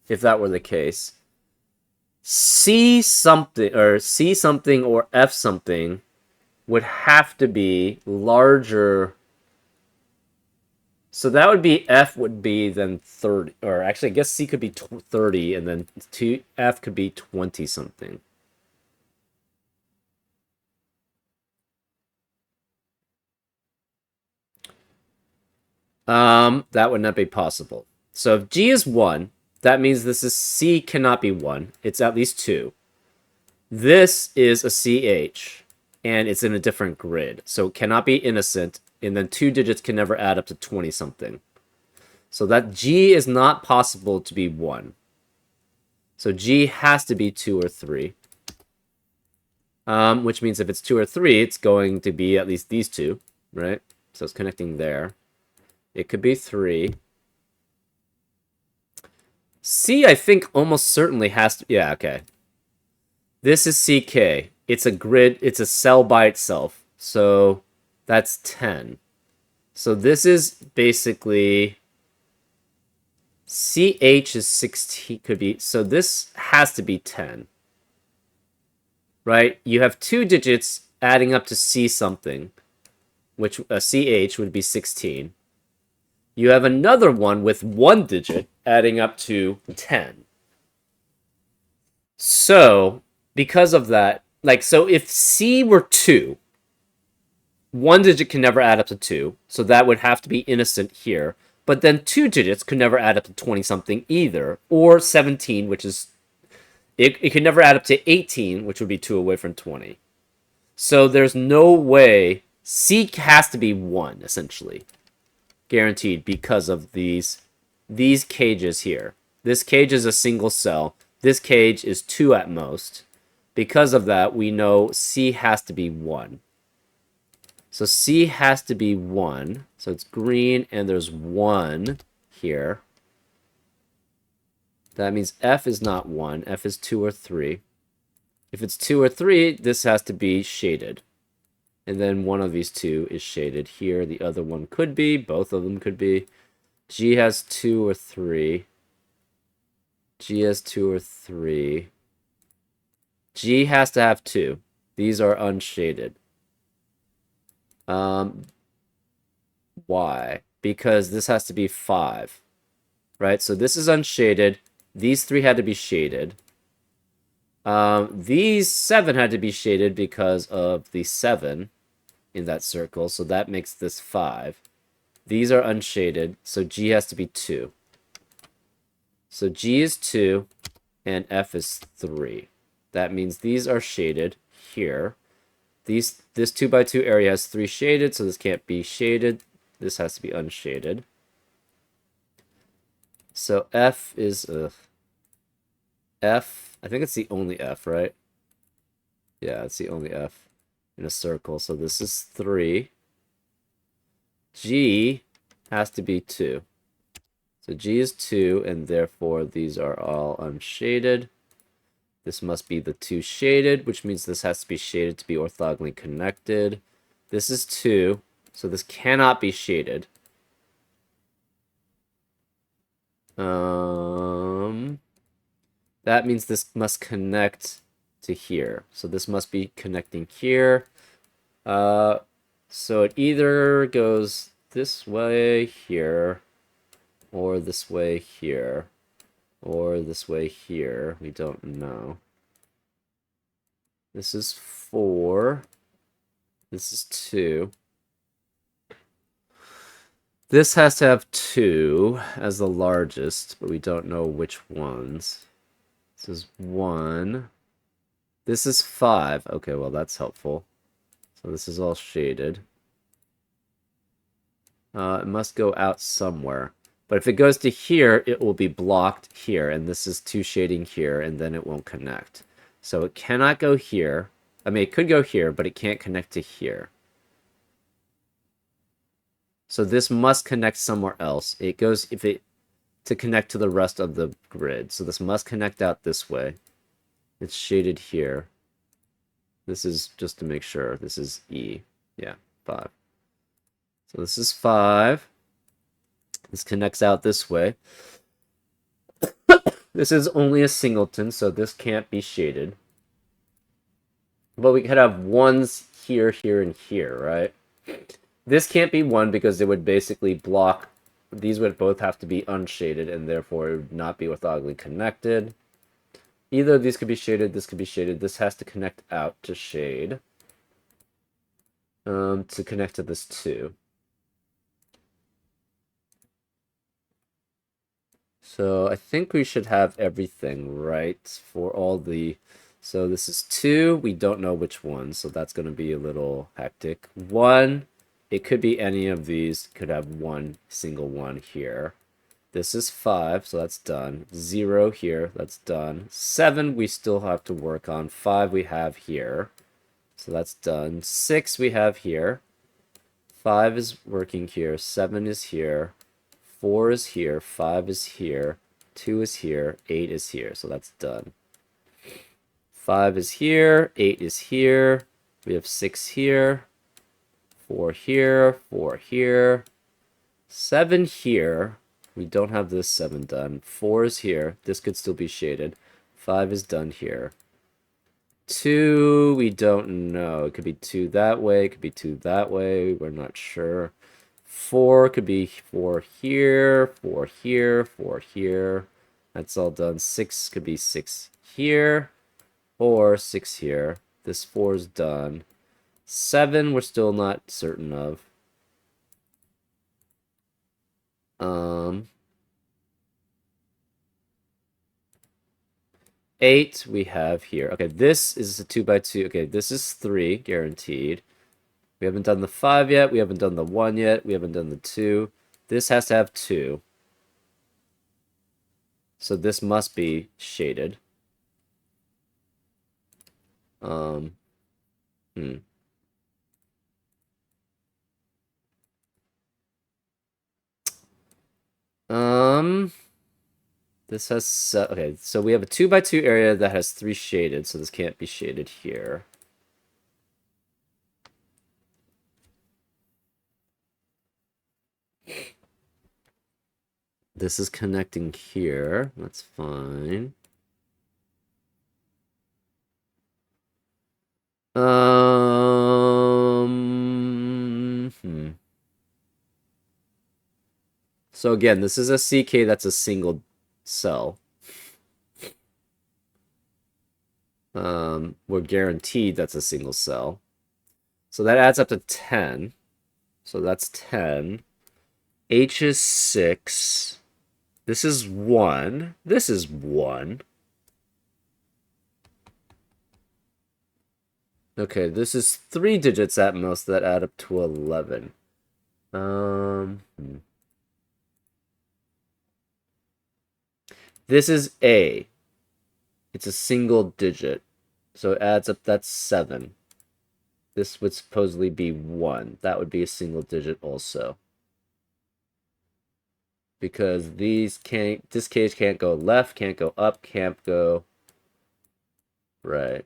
if that were the case. C something or F something would have to be larger. So that would be F would be then 30, or actually I guess C could be 30, and then F could be 20 something. That would not be possible. So if G is 1, that means this is C cannot be 1. It's at least 2. This is a CH, and it's in a different grid. So it cannot be innocent, and then 2 digits can never add up to 20 something. So that G is not possible to be 1. So G has to be 2 or 3. Which means if it's 2 or 3, it's going to be at least these two, right? So it's connecting there. It could be 3. C, I think, almost certainly has to... Yeah, okay. This is CK. It's a grid. It's a cell by itself. So that's 10. So this is basically... CH is 16. Could be... So this has to be 10. Right? You have 2 digits adding up to C something, which CH would be 16. You have another one with 1 digit adding up to 10. So, because of that, like, so if C were 2, 1 digit can never add up to 2, so that would have to be innocent here. But then 2 digits could never add up to 20-something either, or 17, which is... It could never add up to 18, which would be 2 away from 20. So there's no way... C has to be 1, essentially. Guaranteed, because of these cages here. This cage is a single cell. This cage is 2 at most. Because of that, we know C has to be 1. So C has to be 1. So it's green, and there's 1 here. That means F is not 1. F is 2 or 3. If it's 2 or 3, this has to be shaded. And then one of these two is shaded here. The other one could be. Both of them could be. G has 2 or 3. G has 2 or 3. G has to have 2. These are unshaded. Why? Because this has to be 5. Right? So this is unshaded. These 3 had to be shaded. These 7 had to be shaded because of the 7 in that circle. So that makes this 5. These are unshaded. So G has to be 2. So G is 2 and F is 3. That means these are shaded here. This 2x2 area has 3 shaded, so this can't be shaded. This has to be unshaded. So F is F. I think it's the only F, right? Yeah, it's the only F in a circle. So this is 3. G has to be 2. So G is 2, and therefore these are all unshaded. This must be the 2 shaded, which means this has to be shaded to be orthogonally connected. This is 2, so this cannot be shaded. That means this must connect to here. So this must be connecting here. So it either goes this way here, or this way here, or this way here. We don't know. This is 4. This is 2. This has to have 2 as the largest, but we don't know which ones. This is 1. This is 5. Okay, well, that's helpful. So this is all shaded. It must go out somewhere. But if it goes to here, it will be blocked here, and this is 2 shading here, and then it won't connect. So it cannot go here. I mean, it could go here, but it can't connect to here. So this must connect somewhere else. It goes to connect to the rest of the grid. So this must connect out this way. It's shaded here. This is just to make sure. This is E. Yeah, 5. So this is 5. This connects out this way. This is only a singleton, so this can't be shaded. But we could have ones here, here, and here, right? This can't be 1 because it would basically block. These would both have to be unshaded, and therefore it would not be orthogonally connected. Either of these could be shaded, this could be shaded. This has to connect out to shade. To connect to this 2. So I think we should have everything right for all the... So this is 2. We don't know which one, so that's going to be a little hectic. 1, it could be any of these. Could have one single one here. This is 5, so that's done. 0 here, that's done. 7 we still have to work on. 5 we have here, so that's done. 6 we have here. 5 is working here. 7 is here. 4 is here. 5 is here. 2 is here. 8 is here, so that's done. 5 is here. 8 is here. We have 6 here. 4 here. 4 here. 7 here. We don't have this 7 done. 4 is here. This could still be shaded. 5 is done here. 2, we don't know. It could be 2 that way. It could be 2 that way. We're not sure. 4 could be 4 here. 4 here. 4 here. That's all done. 6 could be 6 here. Or 6 here. This 4 is done. 7 we're still not certain of. 8 we have here. Okay, this is a 2x2. Okay, this is 3, guaranteed. We haven't done the 5 yet. We haven't done the 1 yet. We haven't done the 2. This has to have 2. So this must be shaded. This has, okay, so we have a 2x2 area that has 3 shaded, so this can't be shaded here. This is connecting here. That's fine. So again, this is a CK that's a single cell. We're guaranteed that's a single cell. So that adds up to 10. So that's 10. H is 6. This is 1. This is 1. Okay, this is 3 digits at most that add up to 11. This is A. It's a single digit. So it adds up, that's 7. This would supposedly be 1. That would be a single digit also. Because this cage can't go left, can't go up, can't go right.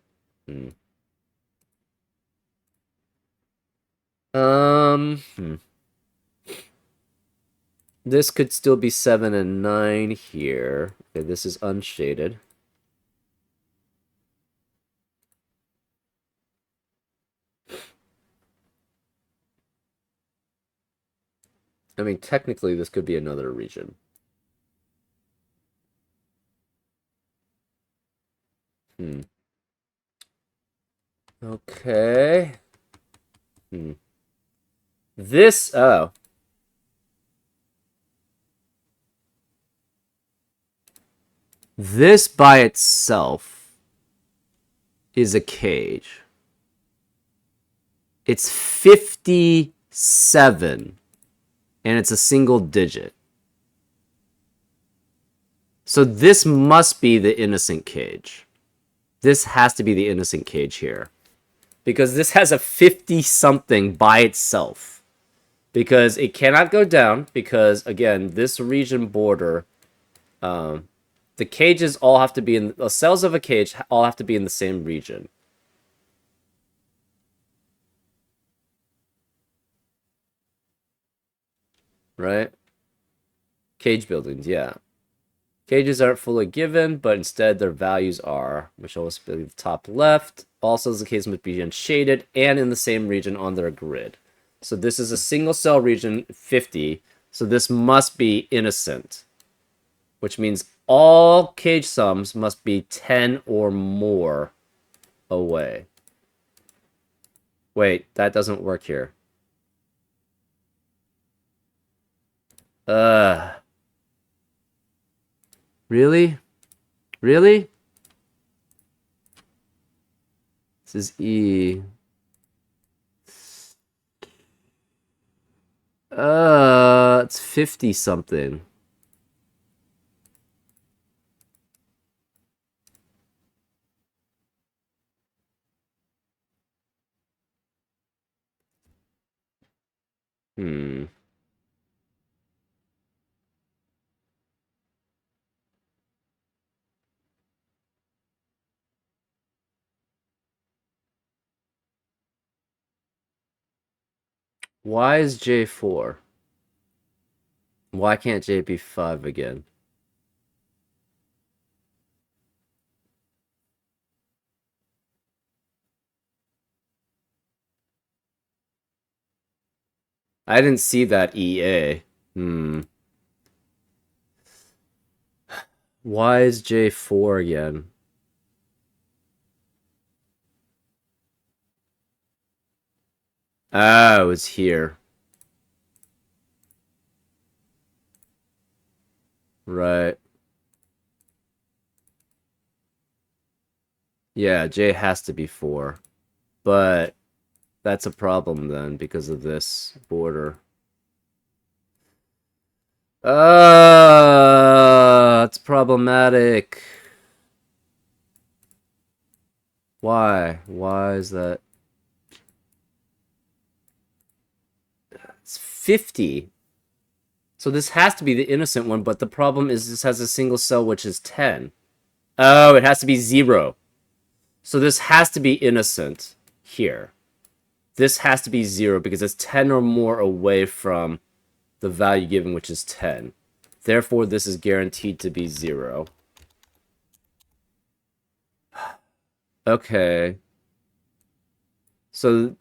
This could still be 7 and 9 here. Okay, this is unshaded. I mean, technically, this could be another region. Okay. This, oh. This by itself is a cage. It's 57. And it's a single digit. So this must be the innocent cage. This has to be the innocent cage here. Because this has a 50-something by itself. because it cannot go down, because again, this region border, the cages all have to be in the cells of a cage all have to be in the same region. Right? Cage buildings, yeah. Cages aren't fully given, but instead their values are, which will be the top left. Also, the cages must be unshaded and in the same region on their grid. So this is a single cell region 50. So this must be innocent, which means all cage sums must be 10 or more away. Wait, that doesn't work here. Really? Really? This is E. It's 50 something. Why is J 4? Why can't J be 5 again? I didn't see that EA. Why is J 4 again? Oh, it's here. Right. Yeah, J has to be 4. But that's a problem then because of this border. It's problematic. Why? Why is that? It's 50. So this has to be the innocent one, but the problem is this has a single cell which is 10. Oh, it has to be 0. So this has to be innocent here. This has to be 0 because it's 10 or more away from the value given, which is 10. Therefore, this is guaranteed to be 0. Okay. So,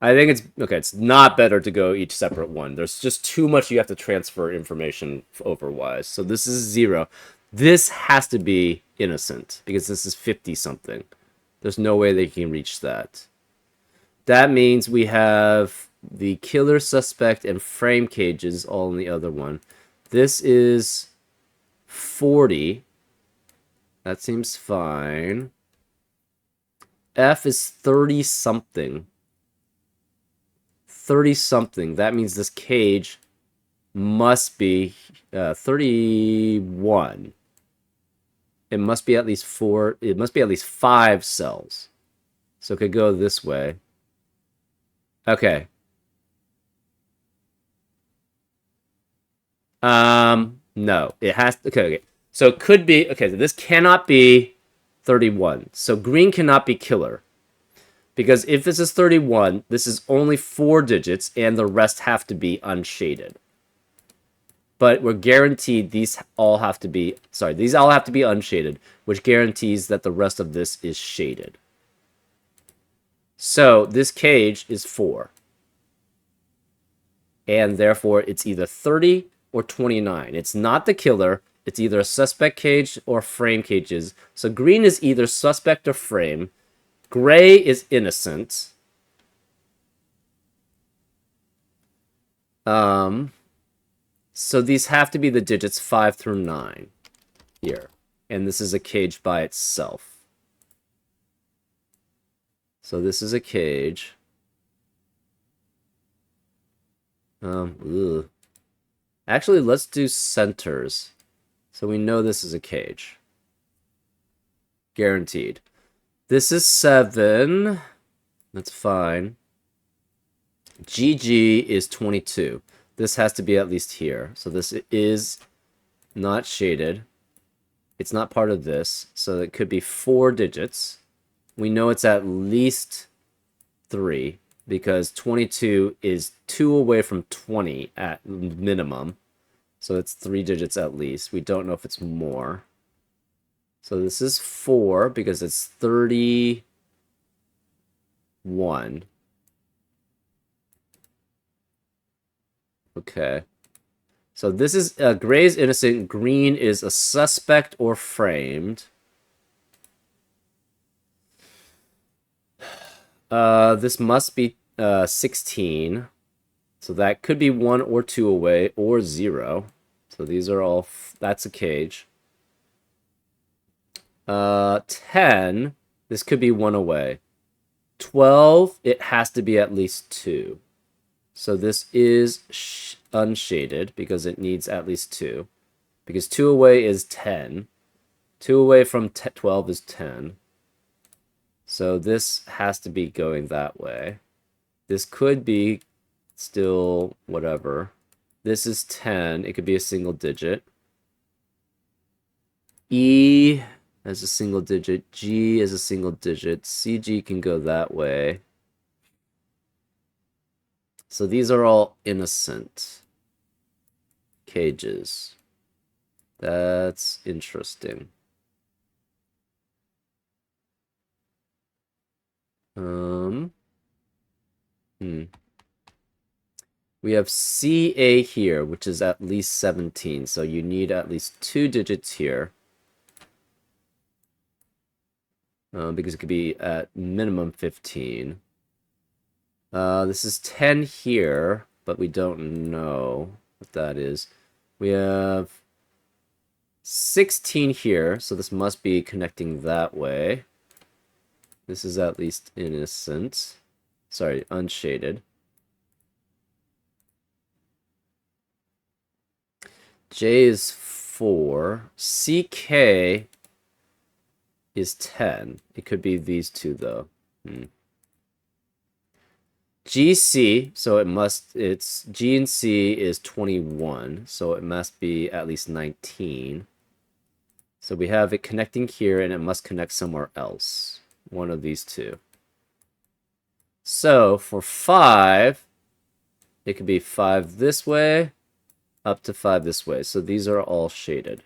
I think it's, okay, it's not better to go each separate one. There's just too much you have to transfer information over-wise. So this is 0. This has to be innocent because this is 50-something. There's no way they can reach that. That means we have the killer, suspect, and frame cages all in the other one. This is 40. That seems fine. F is 30-something. 30-something. That means this cage must be 31. It must be at least 4. It must be at least 5 cells. So it could go this way. Okay. No. It has to, okay. So it could be, okay, so this cannot be 31. So green cannot be killer. Because if this is 31, this is only 4 digits, and the rest have to be unshaded. But we're guaranteed these all have to be, these all have to be unshaded, which guarantees that the rest of this is shaded. So this cage is 4. And therefore, it's either 30 or 29. It's not the killer. It's either a suspect cage or frame cages. So green is either suspect or frame. Gray is innocent. So these have to be the digits 5 through 9 here. And this is a cage by itself. So this is a cage. Actually, let's do centers. So we know this is a cage. Guaranteed. This is 7. That's fine. GG is 22. This has to be at least here. So this is not shaded. It's not part of this. So it could be 4 digits. We know it's at least 3 because 22 is 2 away from 20 at minimum. So it's 3 digits at least. We don't know if it's more. So this is 4 because it's 31. Okay. So this is gray is innocent, green is a suspect or framed. This must be 16. So that could be 1 or 2 away or 0. So these are all that's a cage. 10, this could be 1 away. 12, it has to be at least 2. So this is unshaded because it needs at least 2. Because 2 away is 10. 2 away from 12 is 10. So this has to be going that way. This could be still whatever. This is 10. It could be a single digit. E as a single digit. G as a single digit. CG can go that way. So these are all innocent cages. That's interesting. We have CA here, which is at least 17. So you need at least 2 digits here. Because it could be at minimum 15. This is 10 here, but we don't know what that is. We have 16 here, so this must be connecting that way. This is at least innocent. Sorry, unshaded. J is 4. CK is 10. It could be these two, though. GC, so it's G and C is 21, so it must be at least 19. So we have it connecting here, and it must connect somewhere else. One of these two. So for 5, it could be 5 this way, up to 5 this way. So these are all shaded.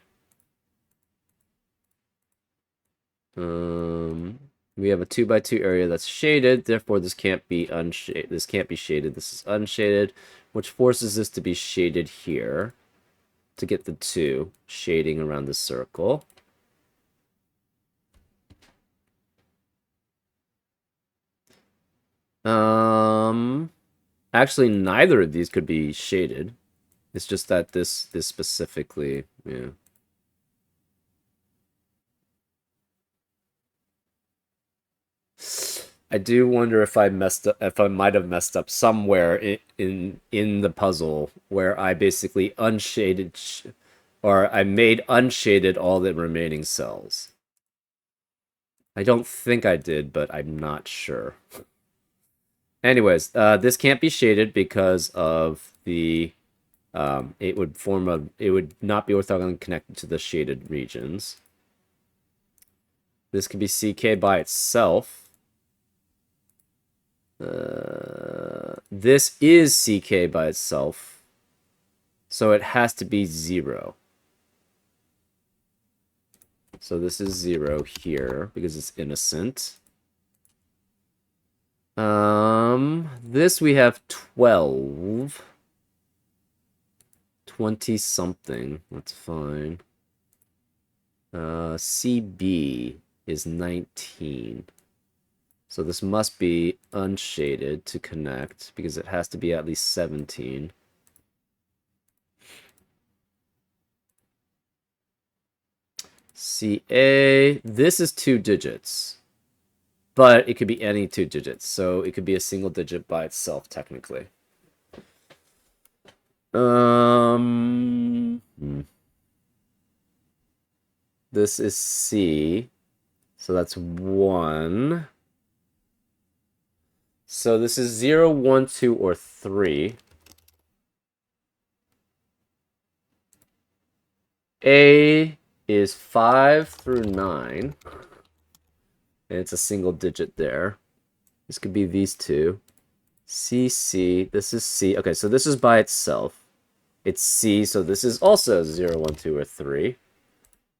We have a 2x2 area that's shaded, therefore this can't be unshaded. This can't be shaded. This is unshaded, which forces this to be shaded here to get the 2 shading around the circle. Actually, neither of these could be shaded. It's just that this specifically, yeah. I do wonder if I might have messed up somewhere in the puzzle where I basically unshaded, or I made unshaded all the remaining cells. I don't think I did, but I'm not sure. Anyways, this can't be shaded because of the it would not be orthogonally connected to the shaded regions. This could be CK by itself. This is CK by itself, so it has to be 0. So this is 0 here because it's innocent. This we have 12. 20 something. That's fine. CB is 19. So this must be unshaded to connect because it has to be at least 17. CA, this is 2 digits, but it could be any 2 digits. So it could be a single digit by itself, technically. This is C, so that's 1. So this is 0, 1, 2, or 3. A is 5 through 9. And it's a single digit there. This could be these two. C, C. This is C. Okay, so this is by itself. It's C, so this is also 0, 1, 2, or 3.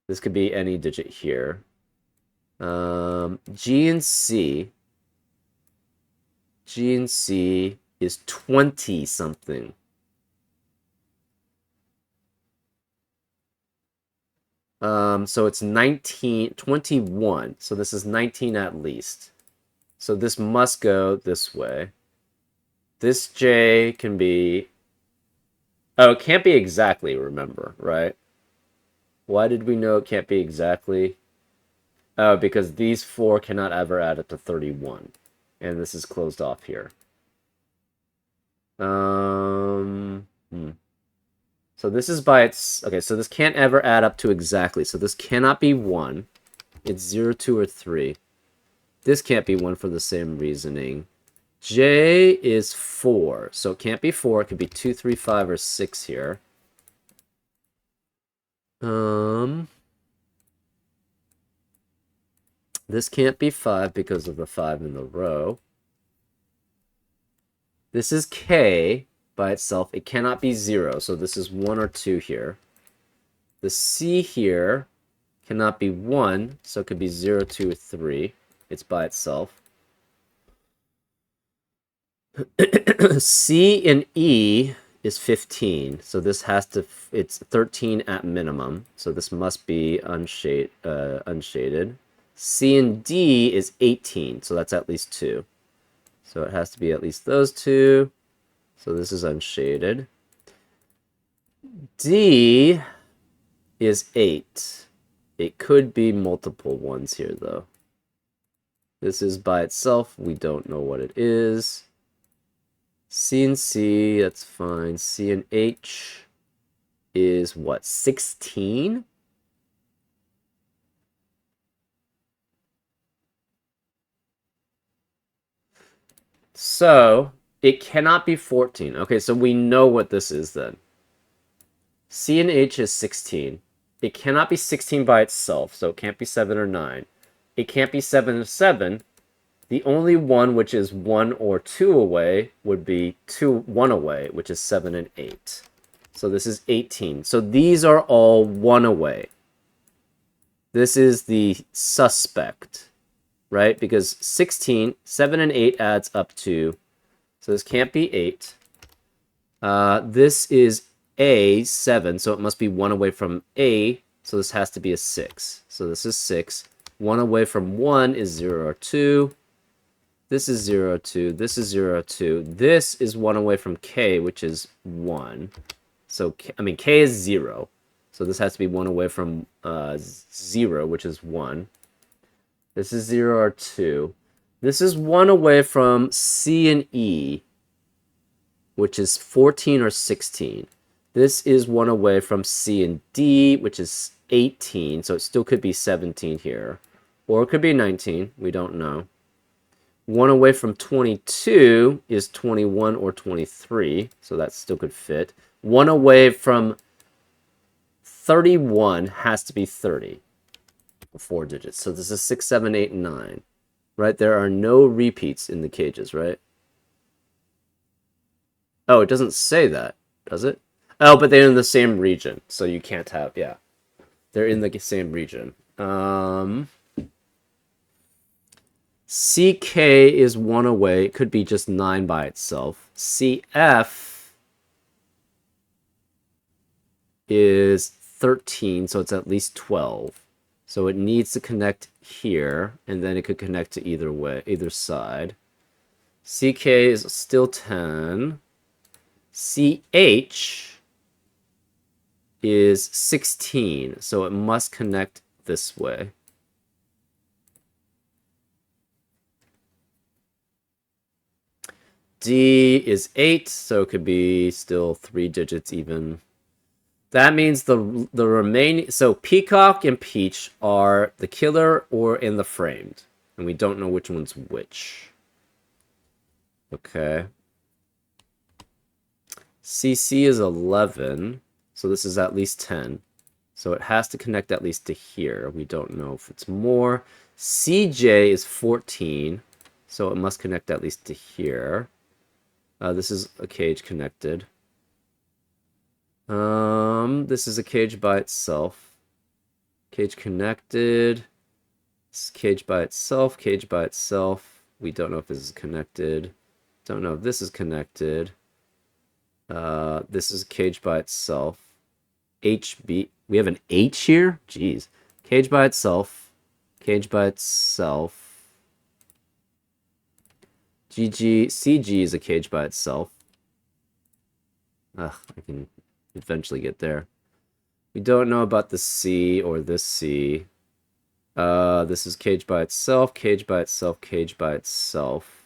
This could be any digit here. G and C. G and C is 20 something. So it's 21. So this is 19 at least. So this must go this way. This J can be... Oh, it can't be exactly, remember, right? Why did we know it can't be exactly? Oh, because these 4 cannot ever add up to 31. And this is closed off here. So this is by its... Okay, so this can't ever add up to exactly. So this cannot be 1. It's 0, 2, or 3. This can't be 1 for the same reasoning. J is 4. So it can't be 4. It could be 2, 3, 5, or 6 here. This can't be 5 because of the 5 in the row. This is K by itself. It cannot be 0, so this is 1 or 2 here. The C here cannot be 1, so it could be 0, 2, or 3. It's by itself. C and E is 15, so this has to... It's 13 at minimum, so this must be unshaded. C and D is 18, so that's at least 2. So it has to be at least those 2. So this is unshaded. D is 8. It could be multiple ones here, though. This is by itself. We don't know what it is. C and C, that's fine. C and H is what, 16? So, it cannot be 14. Okay, so we know what this is then. C and H is 16. It cannot be 16 by itself, so it can't be 7 or 9. It can't be 7 or 7. The only one which is 1 or 2 away would be 1 away, which is 7 and 8. So this is 18. So these are all 1 away. This is the suspect, right? Because 16, 7 and 8 adds up to... So this can't be 8. This is A, 7, so it must be 1 away from A, so this has to be a 6. So this is 6. 1 away from 1 is 0 or 2. This is 0 or 2. This is 0 or 2. This is 1 away from K, which is 1. So, K is 0. So this has to be 1 away from 0, which is 1. This is 0 or 2. This is 1 away from C and E, which is 14 or 16. This is 1 away from C and D, which is 18. So it still could be 17 here. Or it could be 19. We don't know. 1 away from 22 is 21 or 23. So that still could fit. 1 away from 31 has to be 30. 4 digits. So this is 6, 7, 8, and 9. Right? There are no repeats in the cages, right? Oh, it doesn't say that, does it? Oh, but they're in the same region, so you can't have, yeah. They're in the same region. CK is 1 away. It could be just 9 by itself. CF is 13, so it's at least 12. So it needs to connect here, and then it could connect to either side. CK is still 10. CH is 16, so it must connect this way. D is 8, so it could be still 3 digits even. That means the remaining... So Peacock and Peach are the killer or in the framed. And we don't know which one's which. Okay. CC is 11, so this is at least 10. So it has to connect at least to here. We don't know if it's more. CJ is 14, so it must connect at least to here. This is a cage connected. This is a cage by itself. Cage connected. This cage by itself, cage by itself. We don't know if this is connected. Don't know if this is connected. This is a cage by itself. HB. We have an H here? Jeez. Cage by itself. Cage by itself. CG is a cage by itself. Ugh, I can eventually get there. We don't know about the C or this C. This is cage by itself, cage by itself, cage by itself.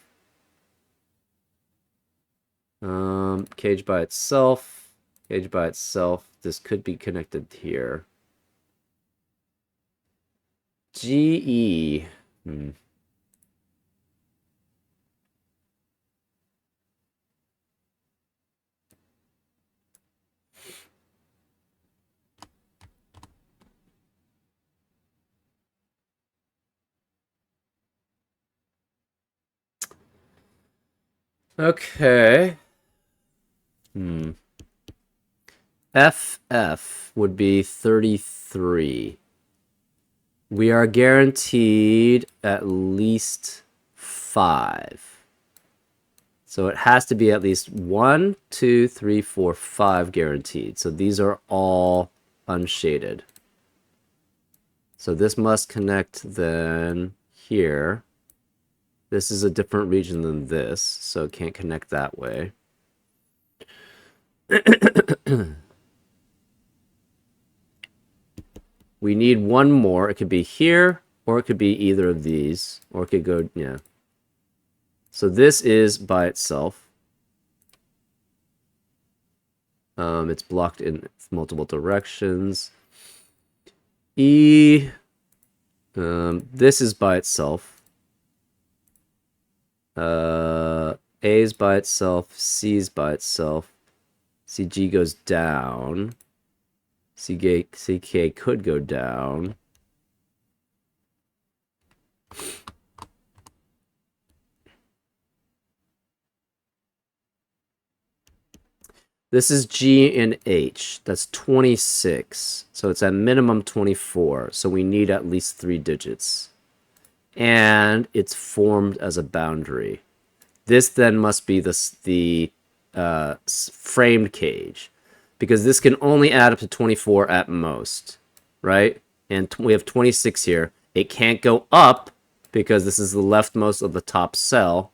Cage by itself, cage by itself. This could be connected here. GE. Okay. FF would be 33. We are guaranteed at least 5. So it has to be at least 1, 2, 3, 4, 5 guaranteed. So these are all unshaded. So this must connect then here. This is a different region than this, so it can't connect that way. We need one more. It could be here, or it could be either of these, or it could go, yeah. So this is by itself. It's blocked in multiple directions. E, this is by itself. A is by itself, C is by itself. CG goes down. CK could go down. This is G and H. That's 26. So it's at minimum 24. So we need at least 3 digits. And it's formed as a boundary. This then must be the framed cage, because this can only add up to 24 at most, right? And we have 26 here. It can't go up because this is the leftmost of the top cell,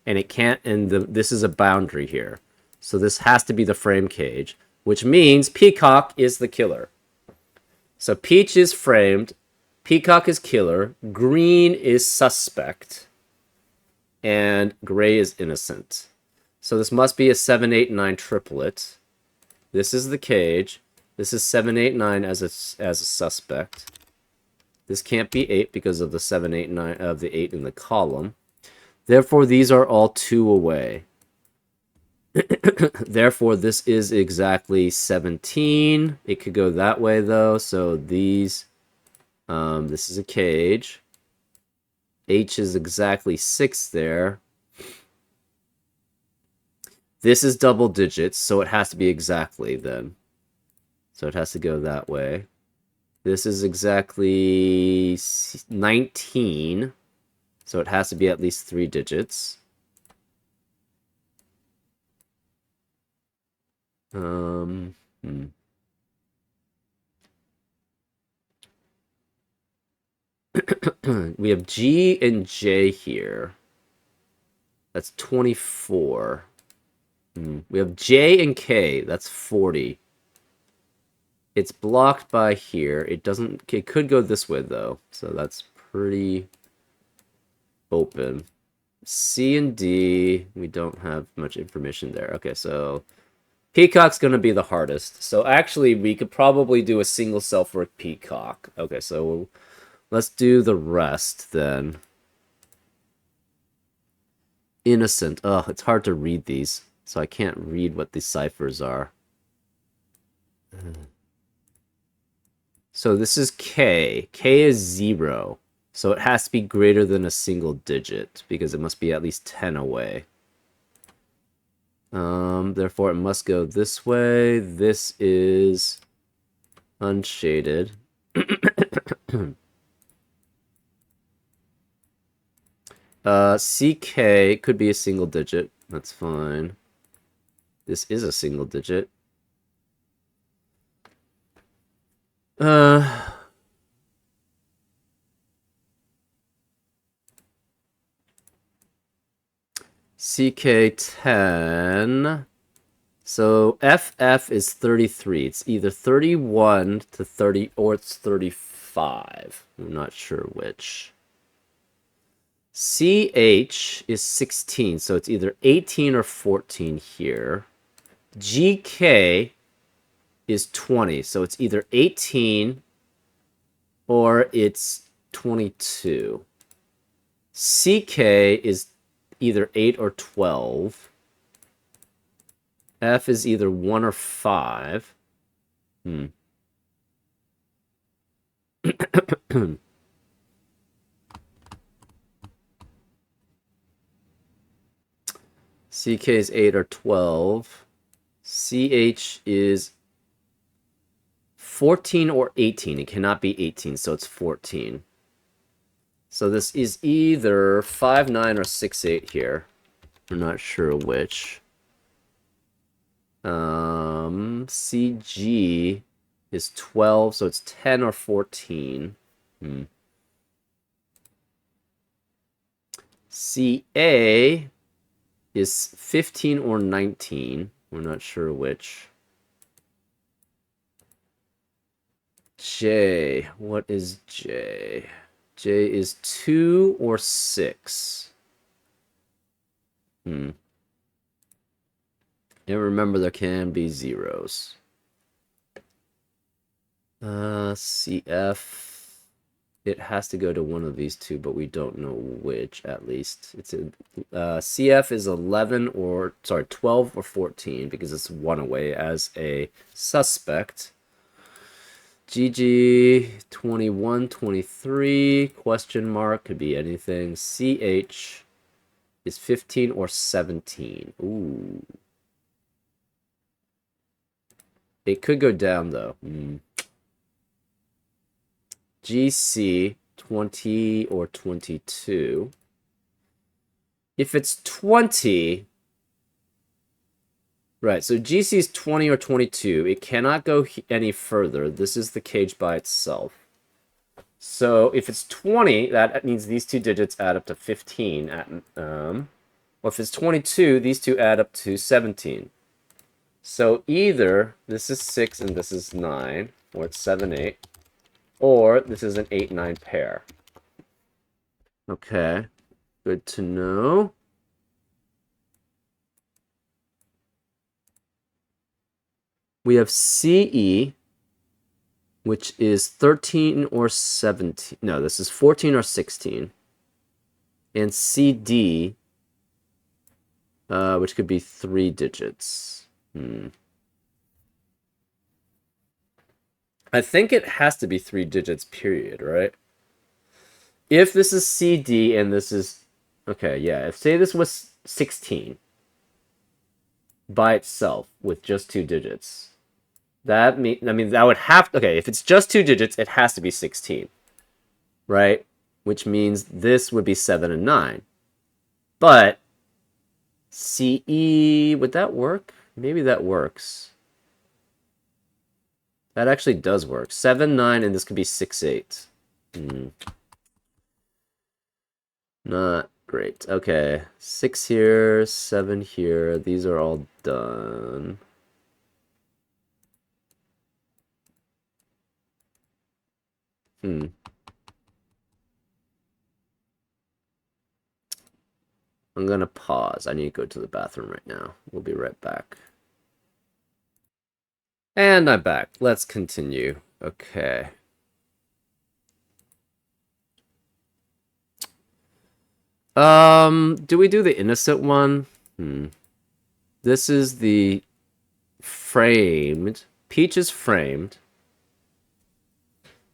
and it can't. And this is a boundary here, so this has to be the frame cage, which means Peacock is the killer. So Peach is framed, Peacock is killer, green is suspect, and gray is innocent. So this must be a 7, 8, 9 triplet. This is the cage. This is 7, 8, 9 as a suspect. This can't be 8 because of the 7, 8, 9 of the 8 in the column. Therefore, these are all 2 away. Therefore, this is exactly 17. It could go that way though. So these, this is a cage. H is exactly 6 there. This is double digits, so it has to be exactly then. So it has to go that way. This is exactly 19, so it has to be at least 3 digits. We have G and J here. That's 24. We have J and K. That's 40. It's blocked by here. It doesn't. It could go this way though, so that's pretty open. C and D. We don't have much information there. Okay, so Peacock's gonna be the hardest. So actually, we could probably do a single cell for Peacock. Okay, so let's do the rest then. innocent. Ugh, it's hard to read these, so I can't read what these ciphers are. So this is K. K is 0. So it has to be greater than a single digit, because it must be at least 10 away. Therefore, it must go this way. This is unshaded. CK could be a single digit. That's fine. This is a single digit. CK10. So FF is 33. It's either 31 to 30 or it's 35. I'm not sure which. CH is 16, so it's either 18 or 14 here. GK is 20, so it's either 18 or it's 22. CK is either 8 or 12. F is either 1 or 5. CK is 8 or 12. CH is 14 or 18. It cannot be 18, so it's 14. So this is either 5-9 or 6-8 here. I'm not sure which. CG is 12, so it's 10 or 14. CA is 15 or 19. We're not sure which. J. What is J? J is 2 or 6. And remember, there can be zeros. CF. It has to go to one of these two, but we don't know which, at least. It's CF is 11 or, sorry, 12 or 14, because it's 1 away as a suspect. GG, 21, 23, question mark, could be anything. CH is 15 or 17. Ooh. It could go down, though. GC, 20 or 22. If it's 20... Right, so GC is 20 or 22. It cannot go any further. This is the cage by itself. So if it's 20, that means these two digits add up to 15. Or if it's 22, these two add up to 17. So either this is 6 and this is 9, or it's 7, 8, or this is an 8, 9 pair. Okay, good to know. We have CE, which is 13 or 17. No, this is 14 or 16. And CD, which could be 3 digits. I think it has to be 3 digits, period, right? If this is CD and this is... Okay, yeah, if say this was 16 by itself with just 2 digits, that that would have... Okay, if it's just 2 digits, it has to be 16, right? Which means this would be 7 and 9. But CE, would that work? Maybe that works. That actually does work. 7, 9, and this could be 6, 8. Not great. Okay, 6 here, 7 here. These are all done. I'm gonna pause. I need to go to the bathroom right now. We'll be right back. And I'm back. Let's continue. Okay. Do we do the innocent one? This is the framed. Peach is framed.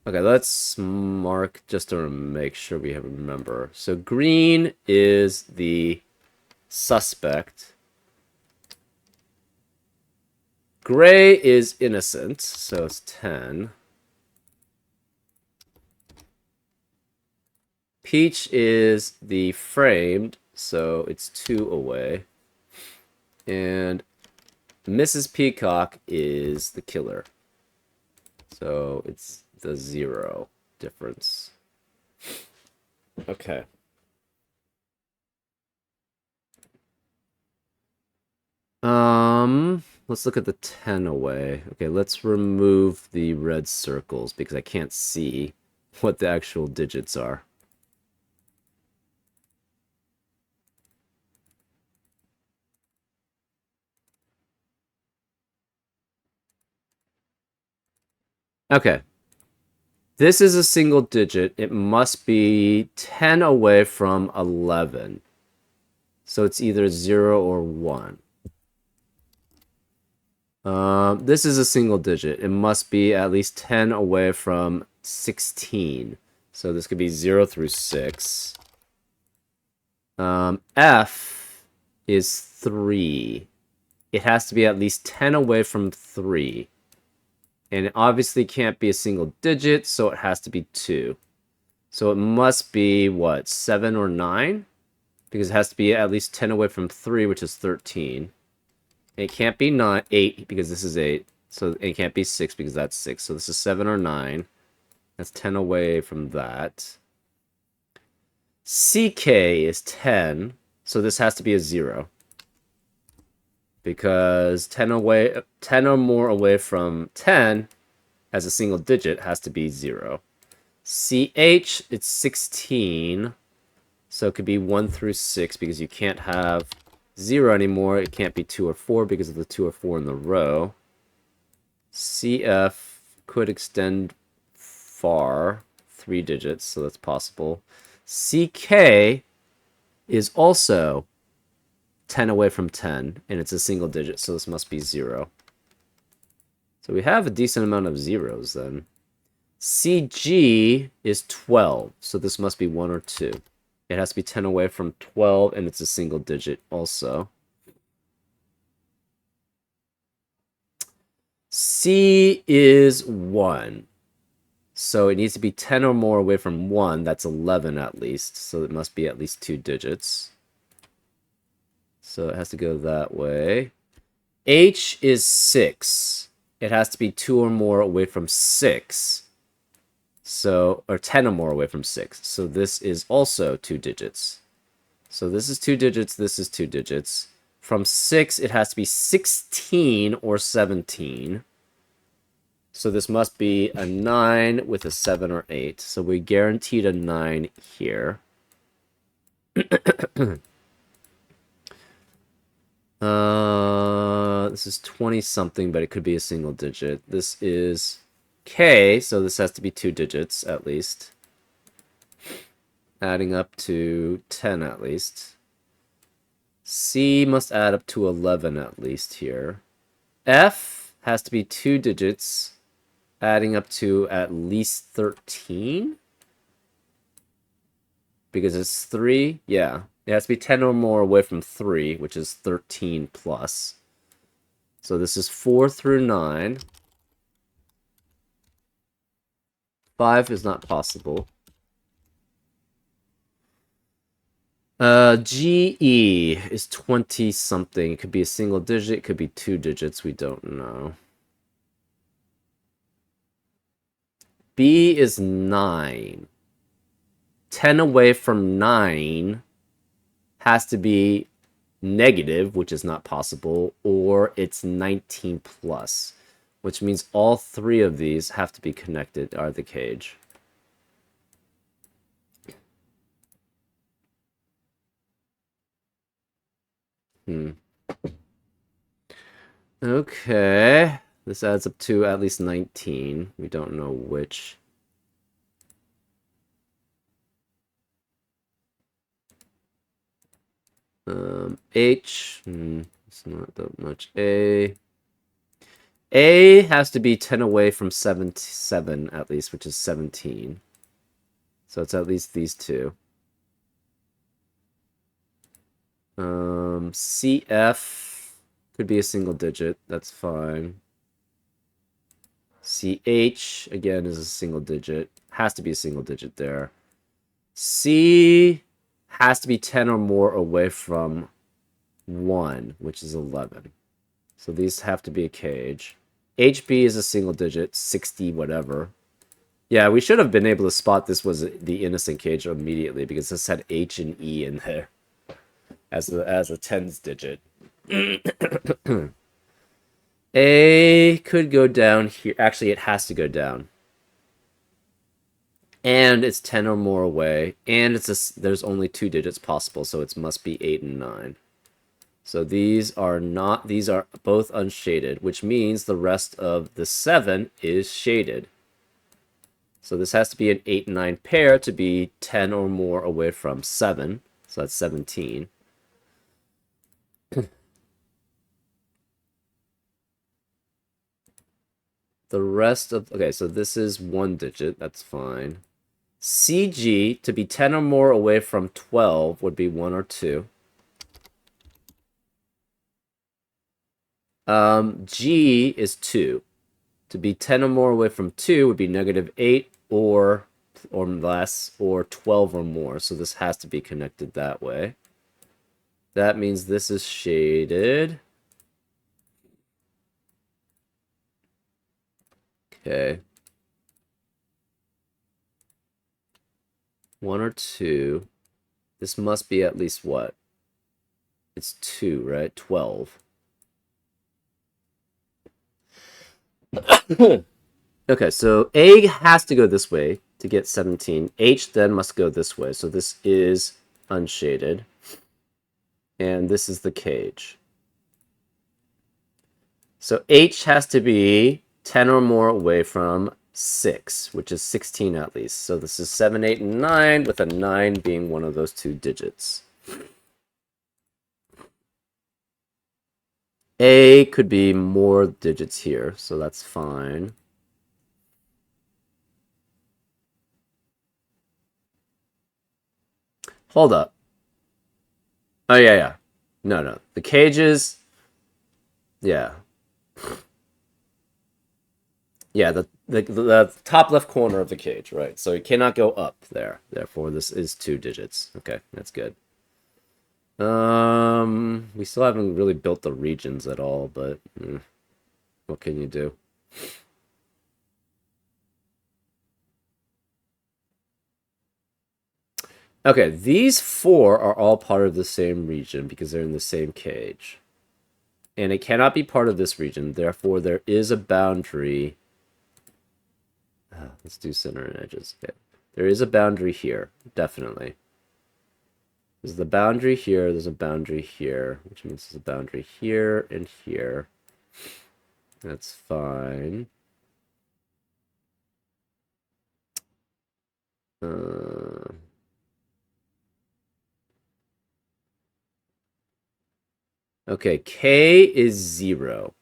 Okay, let's mark just to make sure we remember. So green is the suspect. Gray is innocent, so it's 10. Peach is the framed, so it's 2 away. And Mrs. Peacock is the killer. So it's the 0 difference. Okay. Let's look at the 10 away. Okay, let's remove the red circles because I can't see what the actual digits are. Okay. This is a single digit. It must be 10 away from 11. So it's either 0 or 1. This is a single digit. It must be at least 10 away from 16. So this could be 0 through 6. F is 3. It has to be at least 10 away from 3. And it obviously can't be a single digit, so it has to be 2. So it must be, what, 7 or 9? Because it has to be at least 10 away from 3, which is 13. It can't be 8, because this is 8. So it can't be 6, because that's 6. So this is 7 or 9. That's 10 away from that. CK is 10, so this has to be a 0. Because 10 or more away from 10 as a single digit has to be 0. CH, it's 16. So it could be 1 through 6 because you can't have 0 anymore. It can't be 2 or 4 because of the 2 or 4 in the row. CF could extend far, 3 digits, so that's possible. CK is also 10 away from 10, and it's a single digit, so this must be 0. So we have a decent amount of zeros then. CG is 12, so this must be 1 or 2. It has to be 10 away from 12, and it's a single digit also. C is 1. So it needs to be 10 or more away from 1. That's 11 at least. So it must be at least 2 digits. So it has to go that way. H is 6. It has to be 2 or more away from 6. So, or 10 or more away from 6. So this is also 2 digits. So this is 2 digits, this is 2 digits. From 6, it has to be 16 or 17. So this must be a 9 with a 7 or 8. So we guaranteed a 9 here. This is 20 something, but it could be a single digit. This is K, so this has to be 2 digits at least. Adding up to 10 at least. C must add up to 11 at least here. F has to be 2 digits, adding up to at least 13. Because it's 3, yeah. It has to be 10 or more away from 3, which is 13 plus. So this is 4 through 9. 5 is not possible. GE is 20 something. It could be a single digit, it could be 2 digits, we don't know. B is 9. 10 away from 9 has to be negative, which is not possible, or it's 19 plus, which means all 3 of these have to be connected, are the cage. Okay. This adds up to at least 19. We don't know which. H, it's not that much. A has to be 10 away from 7 at least, which is 17. So it's at least these two. CF could be a single digit. That's fine. CH, again, is a single digit. Has to be a single digit there. C has to be 10 or more away from 1, which is 11. So these have to be a cage. HB is a single digit, 60 whatever. Yeah, we should have been able to spot this was the innocent cage immediately because this had H and E in there as a tens digit. A could go down here. Actually, it has to go down. And it's 10 or more away. And there's only 2 digits possible, so it must be 8 and 9. So these are both unshaded, which means the rest of the 7 is shaded. So this has to be an 8 and 9 pair to be 10 or more away from 7. So that's 17. The rest of... Okay, so this is 1 digit. That's fine. CG, to be 10 or more away from 12, would be 1 or 2. G is 2. To be 10 or more away from 2 would be -8 or less, or 12 or more. So this has to be connected that way. That means this is shaded. Okay. 1 or 2. This must be at least what? It's 2, right? 12. Okay, so A has to go this way to get 17. H then must go this way. So this is unshaded. And this is the cage. So H has to be 10 or more away from 6, which is 16 at least. So this is 7, 8, and 9, with a 9 being one of those 2 digits. A could be more digits here, so that's fine. Hold up. Oh, yeah. No. The cages... Yeah. Yeah, the top left corner of the cage, right? So it cannot go up there. Therefore, this is 2 digits. Okay, that's good. We still haven't really built the regions at all, but what can you do? Okay, these 4 are all part of the same region because they're in the same cage. And it cannot be part of this region, therefore there is a boundary. Let's do center and edges. Okay. There is a boundary here, definitely. There's the boundary here, there's a boundary here, which means there's a boundary here and here. That's fine. Okay, K is 0.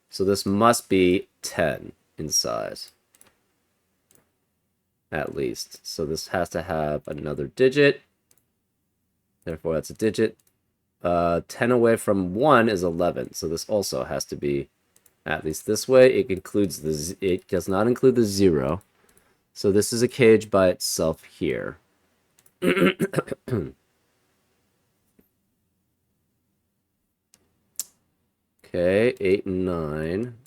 So this must be 10 in size. At least. So this has to have another digit. Therefore, that's a digit. 10 away from 1 is 11. So this also has to be at least this way. It does not include the 0. So this is a cage by itself here. Okay, 8 and 9.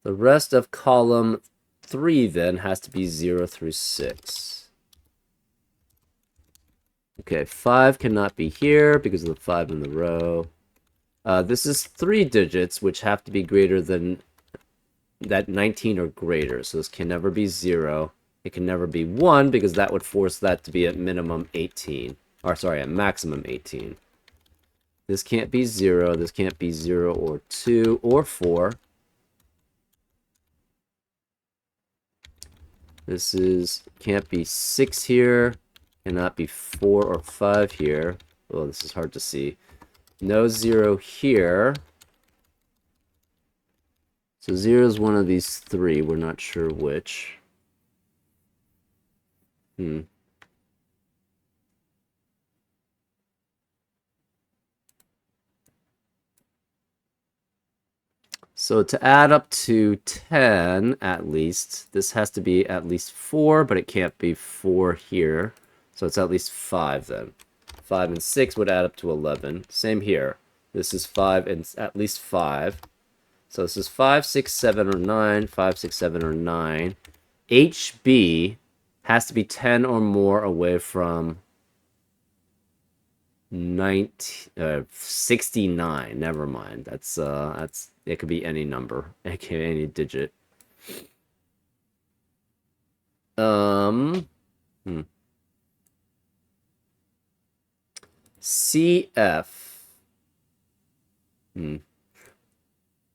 The rest of column 3 then has to be 0 through 6. Okay, 5 cannot be here because of the 5 in the row. This is 3 digits, which have to be greater than that 19 or greater. So this can never be 0. It can never be 1 because that would force that to be at minimum 18. Or sorry, at maximum 18. This can't be 0. This can't be 0 or 2 or 4. This can't be 6 here. Cannot be 4 or 5 here. Oh, this is hard to see. No 0 here. So 0 is one of these 3. We're not sure which. So to add up to 10, at least, this has to be at least 4, but it can't be 4 here. So it's at least 5 then. 5 and 6 would add up to 11. Same here. This is 5 and at least 5. So this is 5, 6, 7, or 9. 5, 6, 7, or 9. HB has to be 10 or more away from 69. Never mind. That's it could be any number. It could be any digit. CF.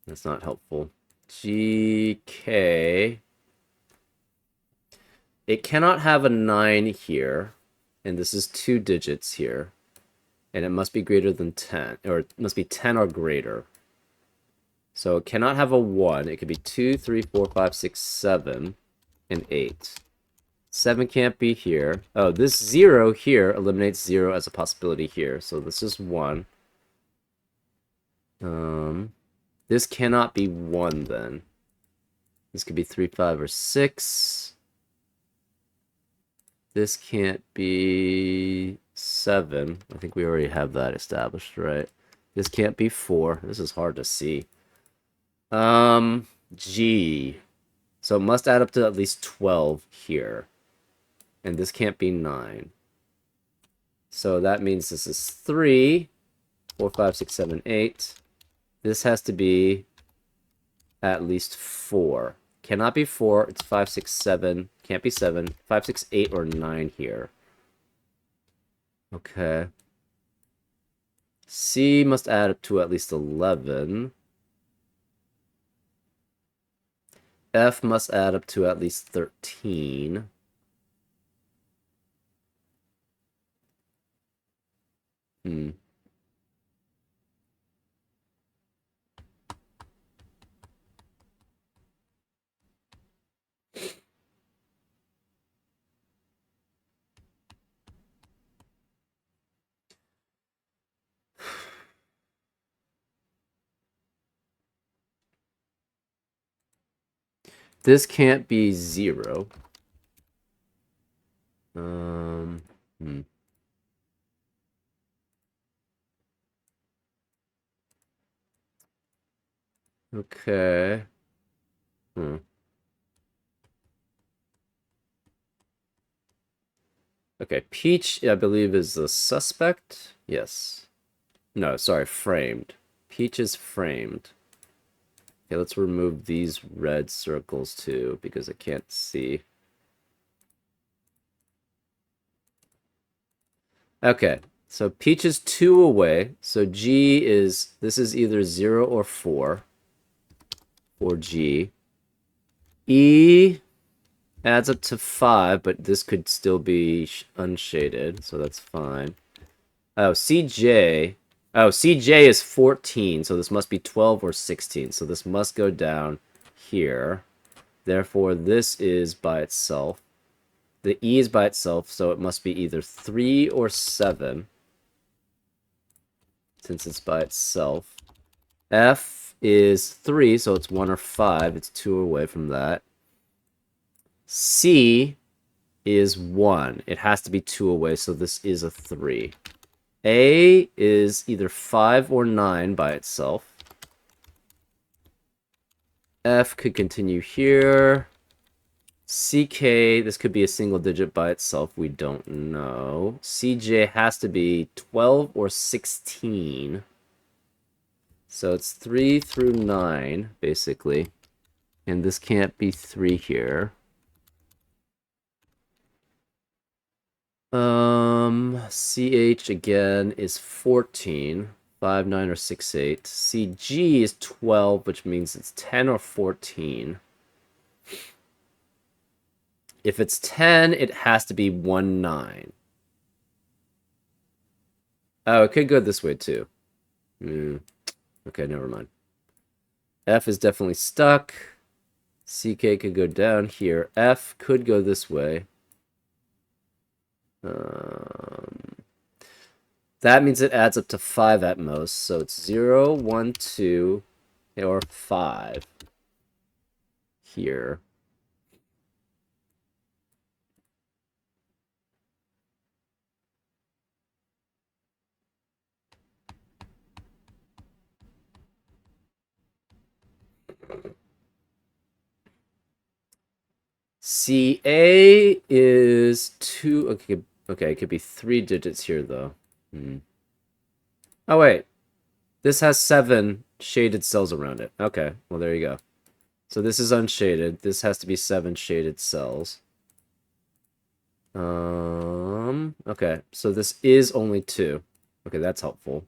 That's not helpful. GK. It cannot have a 9 here, and this is 2 digits here. And it must be greater than 10, or it must be 10 or greater. So it cannot have a 1. It could be 2, 3, 4, 5, 6, 7, and 8. 7 can't be here. Oh, this 0 here eliminates 0 as a possibility here. So this is 1. This cannot be 1 then. This could be 3, 5, or 6. This can't be 7. I think we already have that established, right? This can't be 4. This is hard to see. G. So it must add up to at least 12 here. And this can't be 9. So that means this is 3, 4, 5, 6, 7, 8. This has to be at least 4. Cannot be 4. It's 5, 6, 7. Can't be 7. 5, 6, 8, or 9 here. Okay. C must add up to at least 11. F must add up to at least 13. This can't be 0. Okay. Okay, Peach, I believe, is the suspect. Yes. No, sorry, framed. Peach is framed. Okay, let's remove these red circles too, because I can't see. Okay, so Peach is 2 away. So G is, this is either 0 or 4 for G. E adds up to 5, but this could still be unshaded, so that's fine. Oh, CJ. Oh, CJ is 14, so this must be 12 or 16. So this must go down here. Therefore, this is by itself. The E is by itself, so it must be either 3 or 7. Since it's by itself. F is 3, so it's 1 or 5. It's 2 away from that. C is 1. It has to be 2 away, so this is a 3. A is either 5 or 9 by itself. F could continue here. CK, this could be a single digit by itself. We don't know. CJ has to be 12 or 16. So it's 3 through 9, basically. And this can't be 3 here. CH again is 14. 5, 9, or 6, 8. CG is 12, which means it's 10 or 14. If it's 10, it has to be 1, 9. Oh, it could go this way too. Okay, never mind. F is definitely stuck. CK could go down here. F could go this way. That means it adds up to 5 at most. So it's 0, 1, 2, or 5 here. CA is 2. Okay, it could be 3 digits here, though. Oh, wait. This has 7 shaded cells around it. Okay, well, there you go. So this is unshaded. This has to be 7 shaded cells. Okay, so this is only 2. Okay, that's helpful.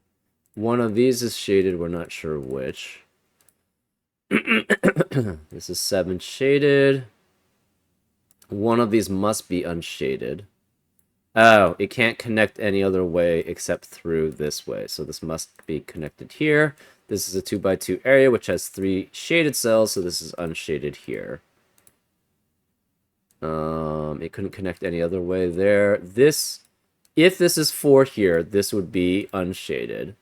One of these is shaded, we're not sure which. This is 7 shaded. One of these must be unshaded. Oh, it can't connect any other way except through this way. So this must be connected here. This is a 2x2 area, which has 3 shaded cells, so this is unshaded here. It couldn't connect any other way there. If this is 4 here, this would be unshaded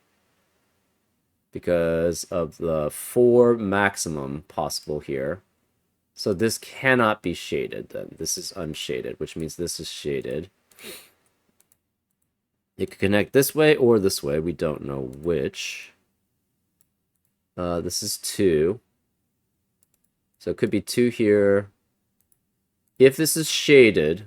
because of the 4 maximum possible here. So this cannot be shaded then. This is unshaded, which means this is shaded. It could connect this way or this way. We don't know which. This is 2. So it could be 2 here. If this is shaded,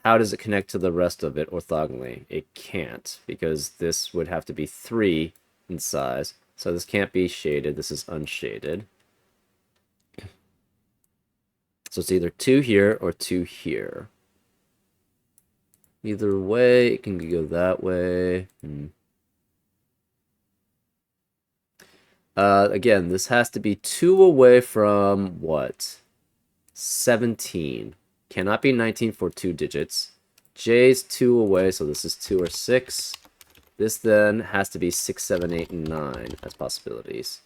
how does it connect to the rest of it orthogonally? It can't, because this would have to be 3 in size. So this can't be shaded. This is unshaded. So it's either 2 here or 2 here. Either way, it can go that way. Again, this has to be 2 away from what? 17. Cannot be 19 for 2 digits. J's 2 away, so this is 2 or 6. This then has to be 6, 7, 8, and 9 as possibilities.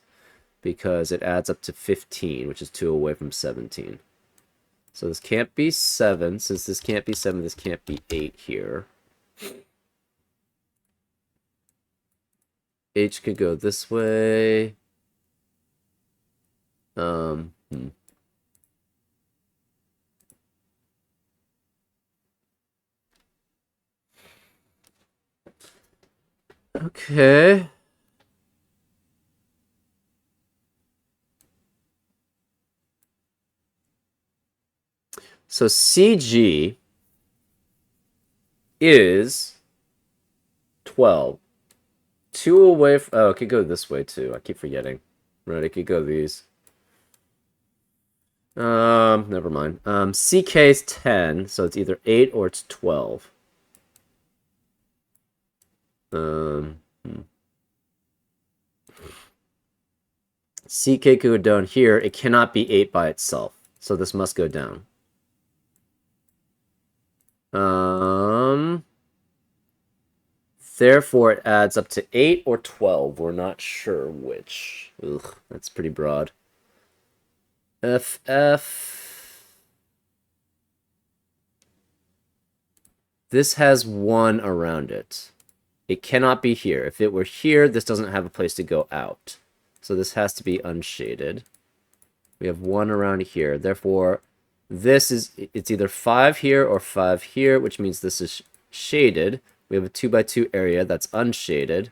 Because it adds up to 15, which is 2 away from 17. So this can't be 7. Since this can't be 7, this can't be 8 here. H could go this way. Okay. So CG is 12. 2 away from... Oh, it could go this way, too. I keep forgetting. Right, it could go these. Never mind. CK is 10, so it's either 8 or it's 12. CK could go down here. It cannot be 8 by itself, so this must go down. Therefore, it adds up to 8 or 12. We're not sure which. Ugh, that's pretty broad. FF. This has 1 around it. It cannot be here. If it were here, this doesn't have a place to go out. So this has to be unshaded. We have 1 around here. Therefore, it's either 5 here or 5 here, which means this is shaded. We have a 2x2 area that's unshaded.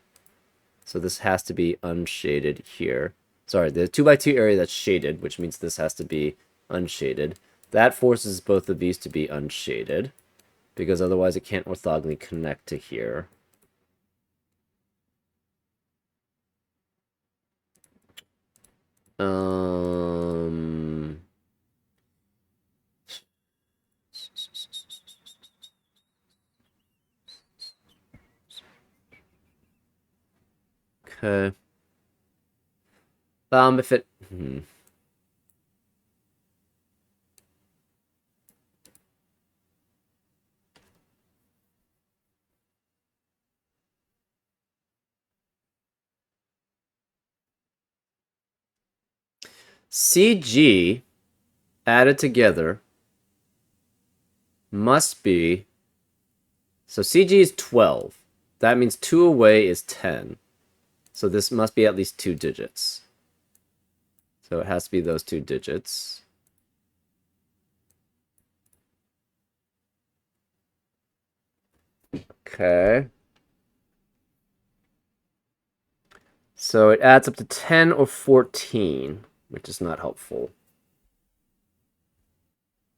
So this has to be unshaded here. Sorry, the 2x2 area that's shaded, which means this has to be unshaded. That forces both of these to be unshaded, because otherwise it can't orthogonally connect to here. Okay. If it... CG added together must be, so CG is 12. That means 2 away is 10. So this must be at least 2 digits. So it has to be those 2 digits. Okay. So it adds up to 10 or 14, which is not helpful.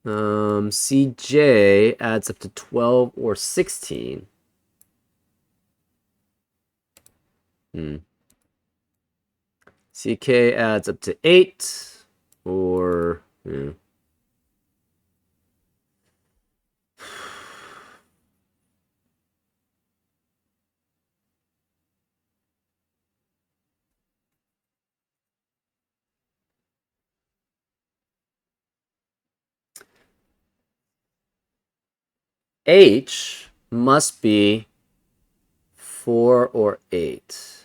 CJ adds up to 12 or 16. CK adds up to 8 or... H must be 4 or 8.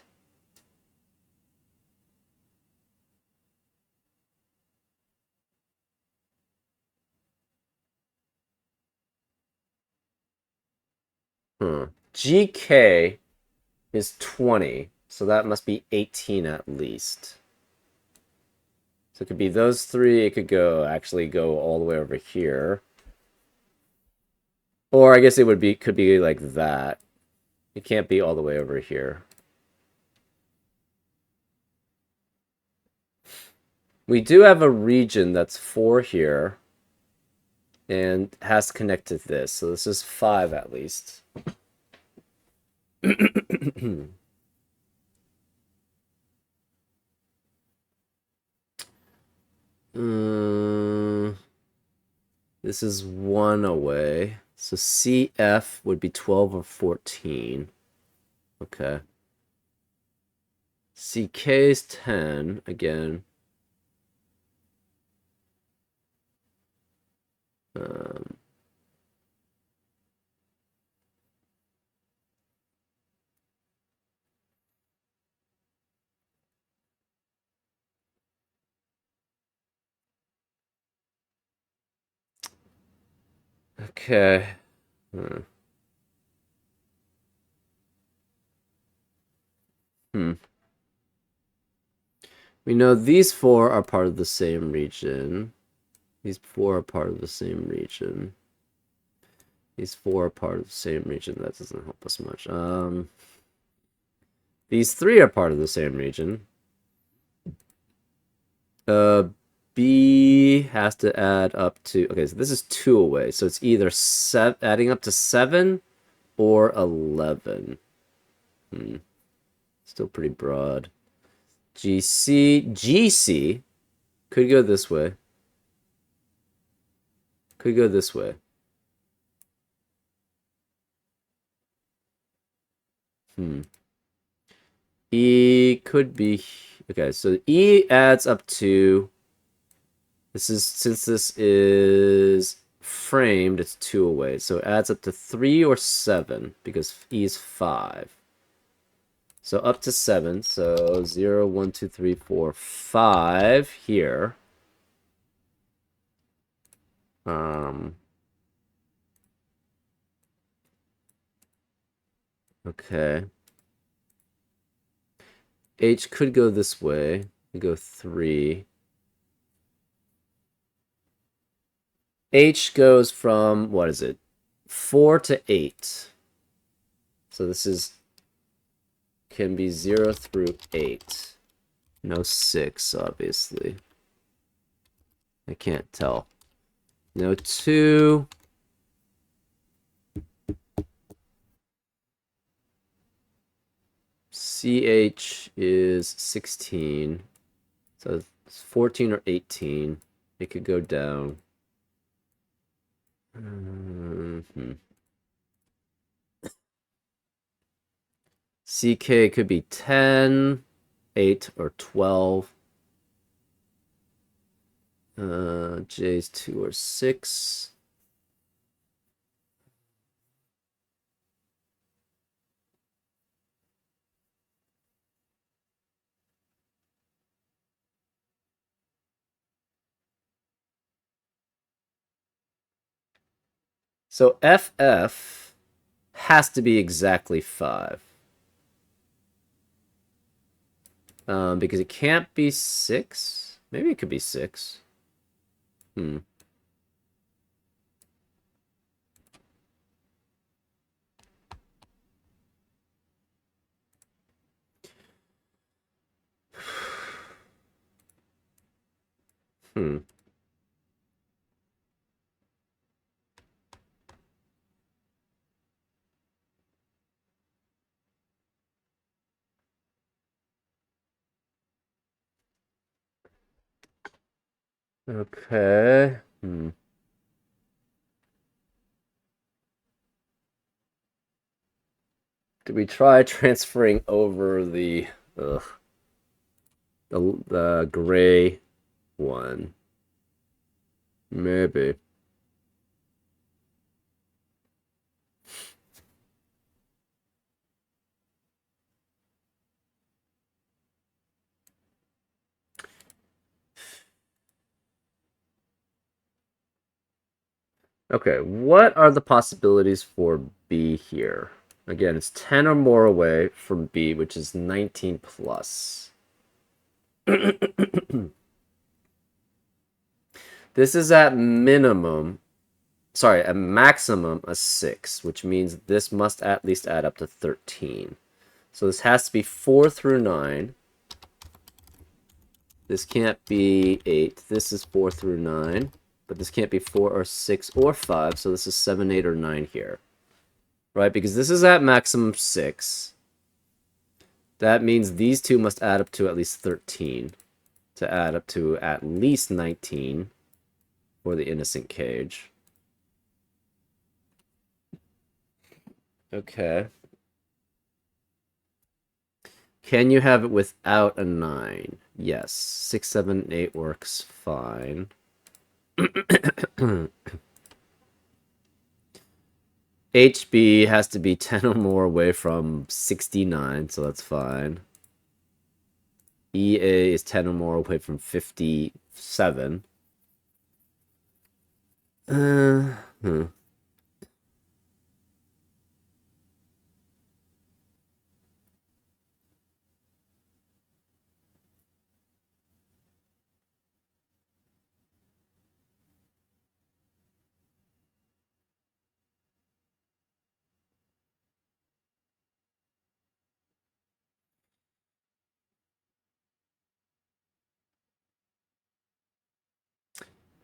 GK is 20, so that must be 18 at least. So it could be those 3, it could actually go all the way over here. Or I guess it could be like that. It can't be all the way over here. We do have a region that's 4 here and has to connect to this. So this is 5 at least. This is 1 away. So CF would be 12 or 14. Okay. CK is 10 again. Okay. We know these 4 are part of the same region. These 4 are part of the same region. These 4 are part of the same region. That doesn't help us much. These 3 are part of the same region. B has to add up to... Okay, so this is 2 away. So it's either adding up to 7 or 11. Still pretty broad. GC could go this way. Could go this way. E could be... Okay, so E adds up to... Since this is framed, it's 2 away. So it adds up to 3 or 7 because E is 5. So up to 7. So 0, 1, 2, 3, 4, 5 here. Okay. H could go this way. We go 3. H goes from, what is it? 4 to 8. So this can be 0 through 8. No 6, obviously. I can't tell. No 2. CH is 16. So it's 14 or 18. It could go down. CK could be 10, 8, or 12. J's 2 or 6. So FF has to be exactly 5. Because it can't be 6. Maybe it could be 6. Hmm. Hmm. Okay. Hmm. Did we try transferring over ugh, the gray one? Maybe. Okay, what are the possibilities for B here? Again, it's 10 or more away from B, which is 19 plus. This is at minimum, sorry, at maximum a 6, which means this must at least add up to 13. So this has to be 4 through 9. This can't be 8. This is 4 through 9. But this can't be 4 or 6 or 5, so this is 7, 8, or 9 here. Right, because this is at maximum 6. That means these two must add up to at least 13 to add up to at least 19 for the innocent cage. Okay. Can you have it without a 9? Yes. 6, 7, 8 works fine. HB has to be 10 or more away from 69, so that's fine. EA is 10 or more away from 57. Hmm.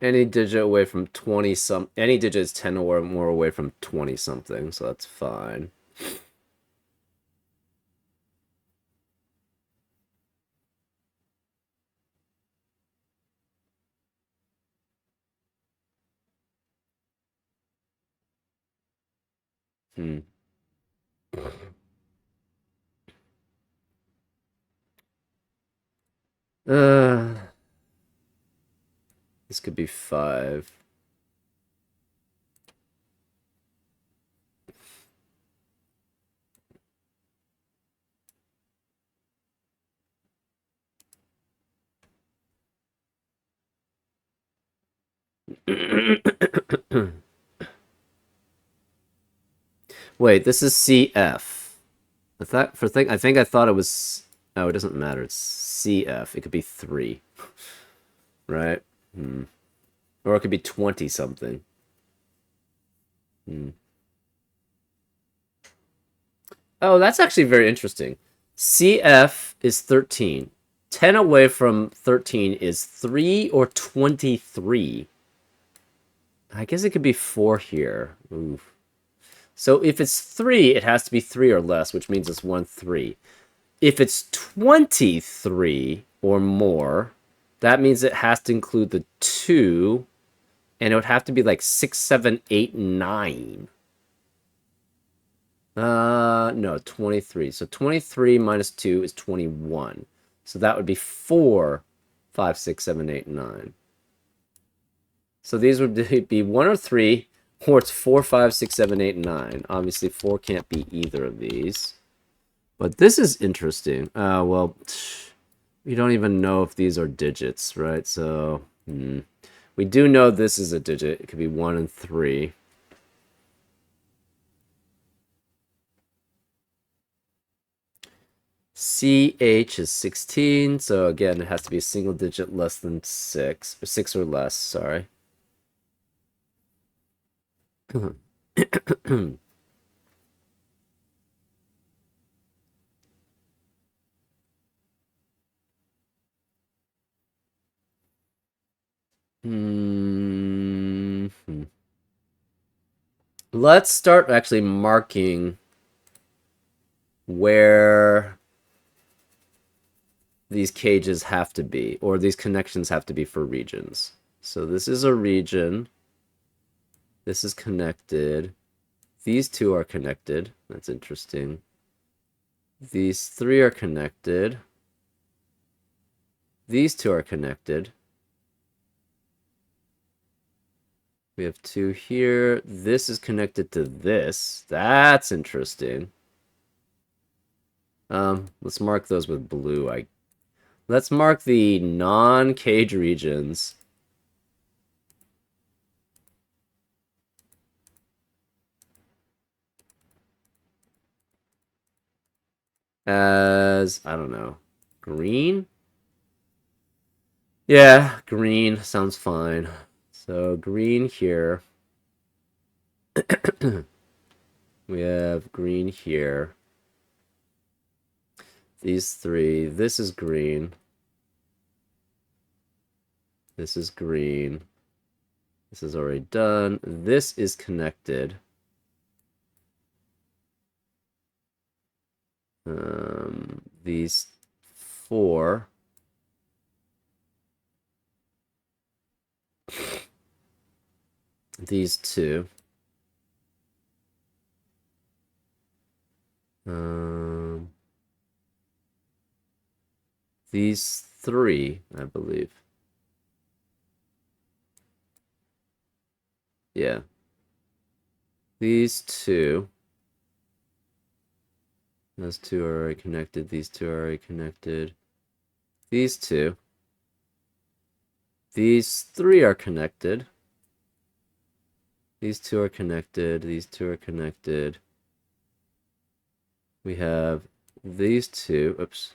Any digit away from 20 some, any digit is 10 or more away from 20 something, so that's fine. Hmm. Uh, this could be 5. Wait, this is CF. I think I thought it was. Oh, it doesn't matter. It's CF. It could be 3, right? Hmm. Or it could be 20 something. Hmm. Oh, that's actually very interesting. CF is 13. 10 away from 13 is 3 or 23. I guess it could be 4 here. Oof. So if it's 3, it has to be 3 or less, which means it's 1, 3. If it's 23 or more, that means it has to include the 2, and it would have to be like 6, 7, 8, 9. No, 23. So 23 minus 2 is 21. So that would be 4, 5, 6, 7, 8, 9. So these would be 1 or 3, or it's 4, 5, 6, 7, 8, 9. Obviously, 4 can't be either of these. But this is interesting. Well, we don't even know if these are digits, right? So, we do know this is a digit. It could be 1 and 3. CH is 16, so again, it has to be a single digit less than 6, or 6 or less, sorry. Let's start actually marking where these cages have to be, or these connections have to be for regions. So this is a region. This is connected. These two are connected. That's interesting. These three are connected. These two are connected. We have two here. This is connected to this. That's interesting. Let's mark those with blue. Let's mark the non-cage regions as, I don't know, green? Yeah, green sounds fine. So green here. We have green here. These three. This is green. This is green. This is already done. This is connected. These four. These two. These three, I believe. Yeah. These two. Those two are already connected. These two are already connected. These two. These three are connected. These two are connected. These two are connected. We have these two. Oops.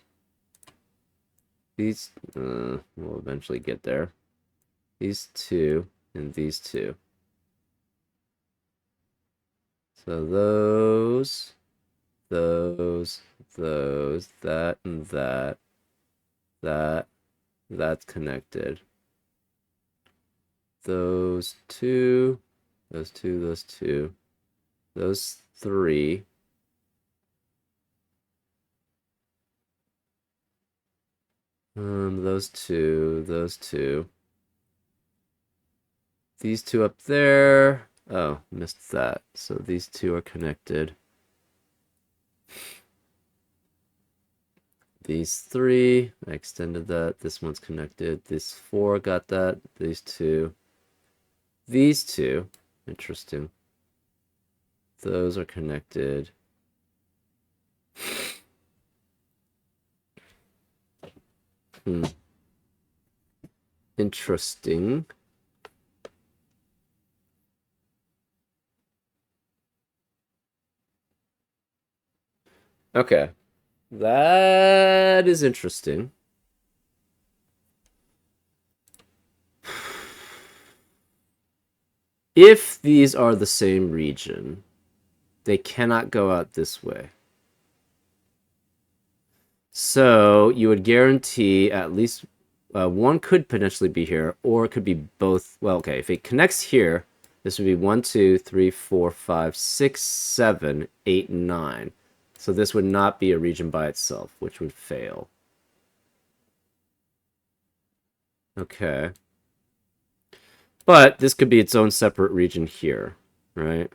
These, we'll eventually get there. These two and these two. So those, that and that's connected. Those two, those three. Those two. These two up there. Oh, missed that. So these two are connected. These three, I extended that. This one's connected. These four got that. These two. These two. Interesting. Those are connected. Interesting. Okay. That is interesting. If these are the same region, they cannot go out this way. So you would guarantee at least one could potentially be here, or it could be both. Well, okay, if it connects here, this would be 1, 2, 3, 4, 5, 6, 7, 8, 9. So this would not be a region by itself, which would fail. Okay. But this could be its own separate region here, right?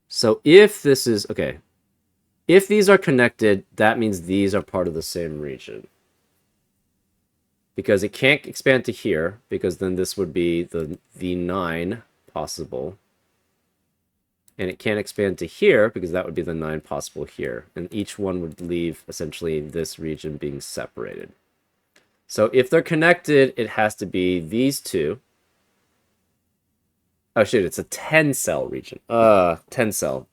So if this is, okay, if these are connected, that means these are part of the same region. Because it can't expand to here, because then this would be the 9 possible. And it can't expand to here, because that would be the 9 possible here. And each one would leave, essentially, this region being separated. So if they're connected, it has to be these two. Oh, shit, it's a 10-cell region. 10 cell.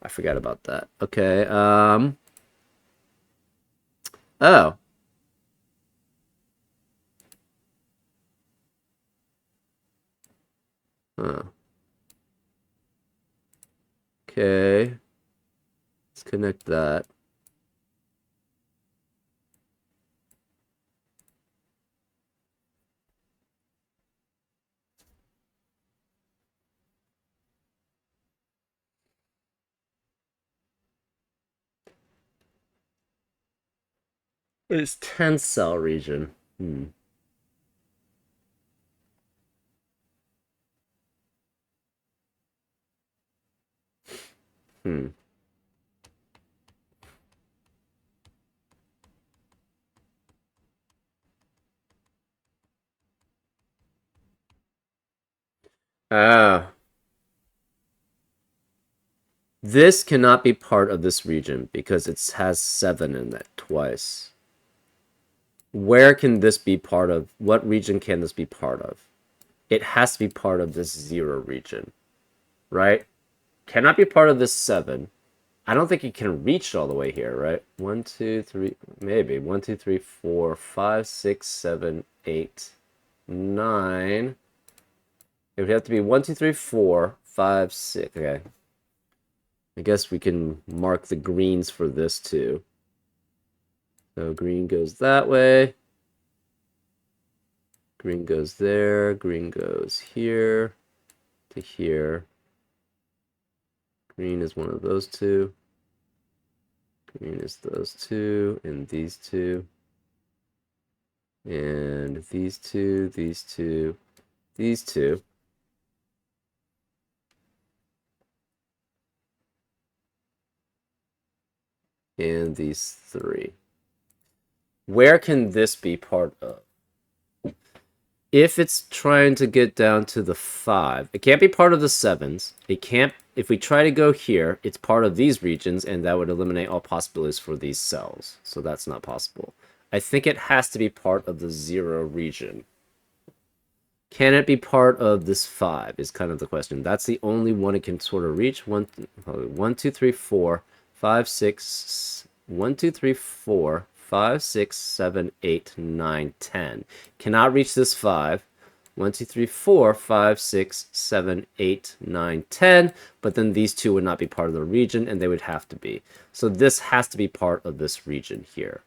I forgot about that. Okay, oh. Huh. Okay. Let's connect that. It's 10 cell region. Hmm. Hmm. Ah. This cannot be part of this region because it has 7 in it twice. Where can this be part of? What region can this be part of? It has to be part of this 0 region, right? Cannot be part of this 7. I don't think it can reach all the way here, right? 1, 2, 3, maybe. 1, 2, 3, 4, 5, 6, 7, 8, 9. It would have to be 1, 2, 3, 4, 5, 6. Okay. I guess we can mark the greens for this too. So green goes that way. Green goes there. Green goes here to here. Green is one of those two. Green is those two and these two. And these two, these two, these two. And these 3. Where can this be part of? If it's trying to get down to the 5, it can't be part of the 7s. It can't, if we try to go here, it's part of these regions, and that would eliminate all possibilities for these cells. So that's not possible. I think it has to be part of the 0 region. Can it be part of this 5 is kind of the question. That's the only one it can sort of reach. 1, 2, 3, 4, 5, 6, 1, 2, 3, 4, 5, 6, 7, 8, 9, 10. Cannot reach this 5. 1, 2, 3, 4, 5, 6, 7, 8, 9, 10. But then these two would not be part of the region, and they would have to be. So this has to be part of this region here.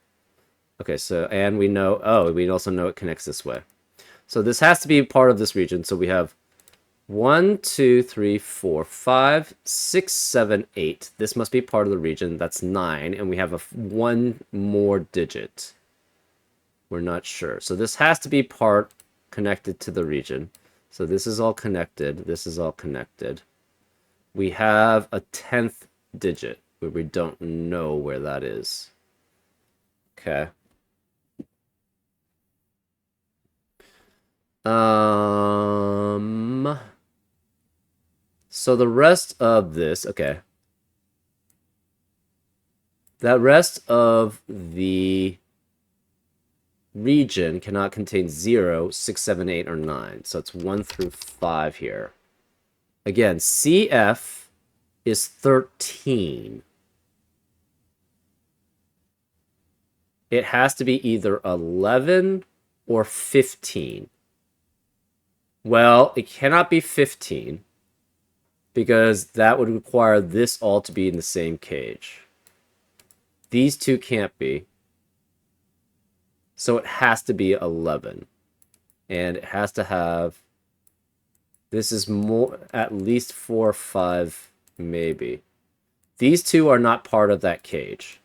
Okay, so, and we know, oh, we also know it connects this way. So this has to be part of this region. So we have 1, 2, 3, 4, 5, 6, 7, 8. This must be part of the region. That's 9. And we have one more digit. We're not sure. So this has to be part connected to the region. So this is all connected. This is all connected. We have a 10th digit where we don't know where that is. Okay. So the rest of this, okay. That rest of the region cannot contain 0, 6, 7, 8, or 9. So it's 1 through 5 here. Again, CF is 13. It has to be either 11 or 15. Well, it cannot be 15 because that would require this all to be in the same cage. These two can't be. So it has to be 11. And it has to have... This is more, at least 4 or 5, maybe. These two are not part of that cage.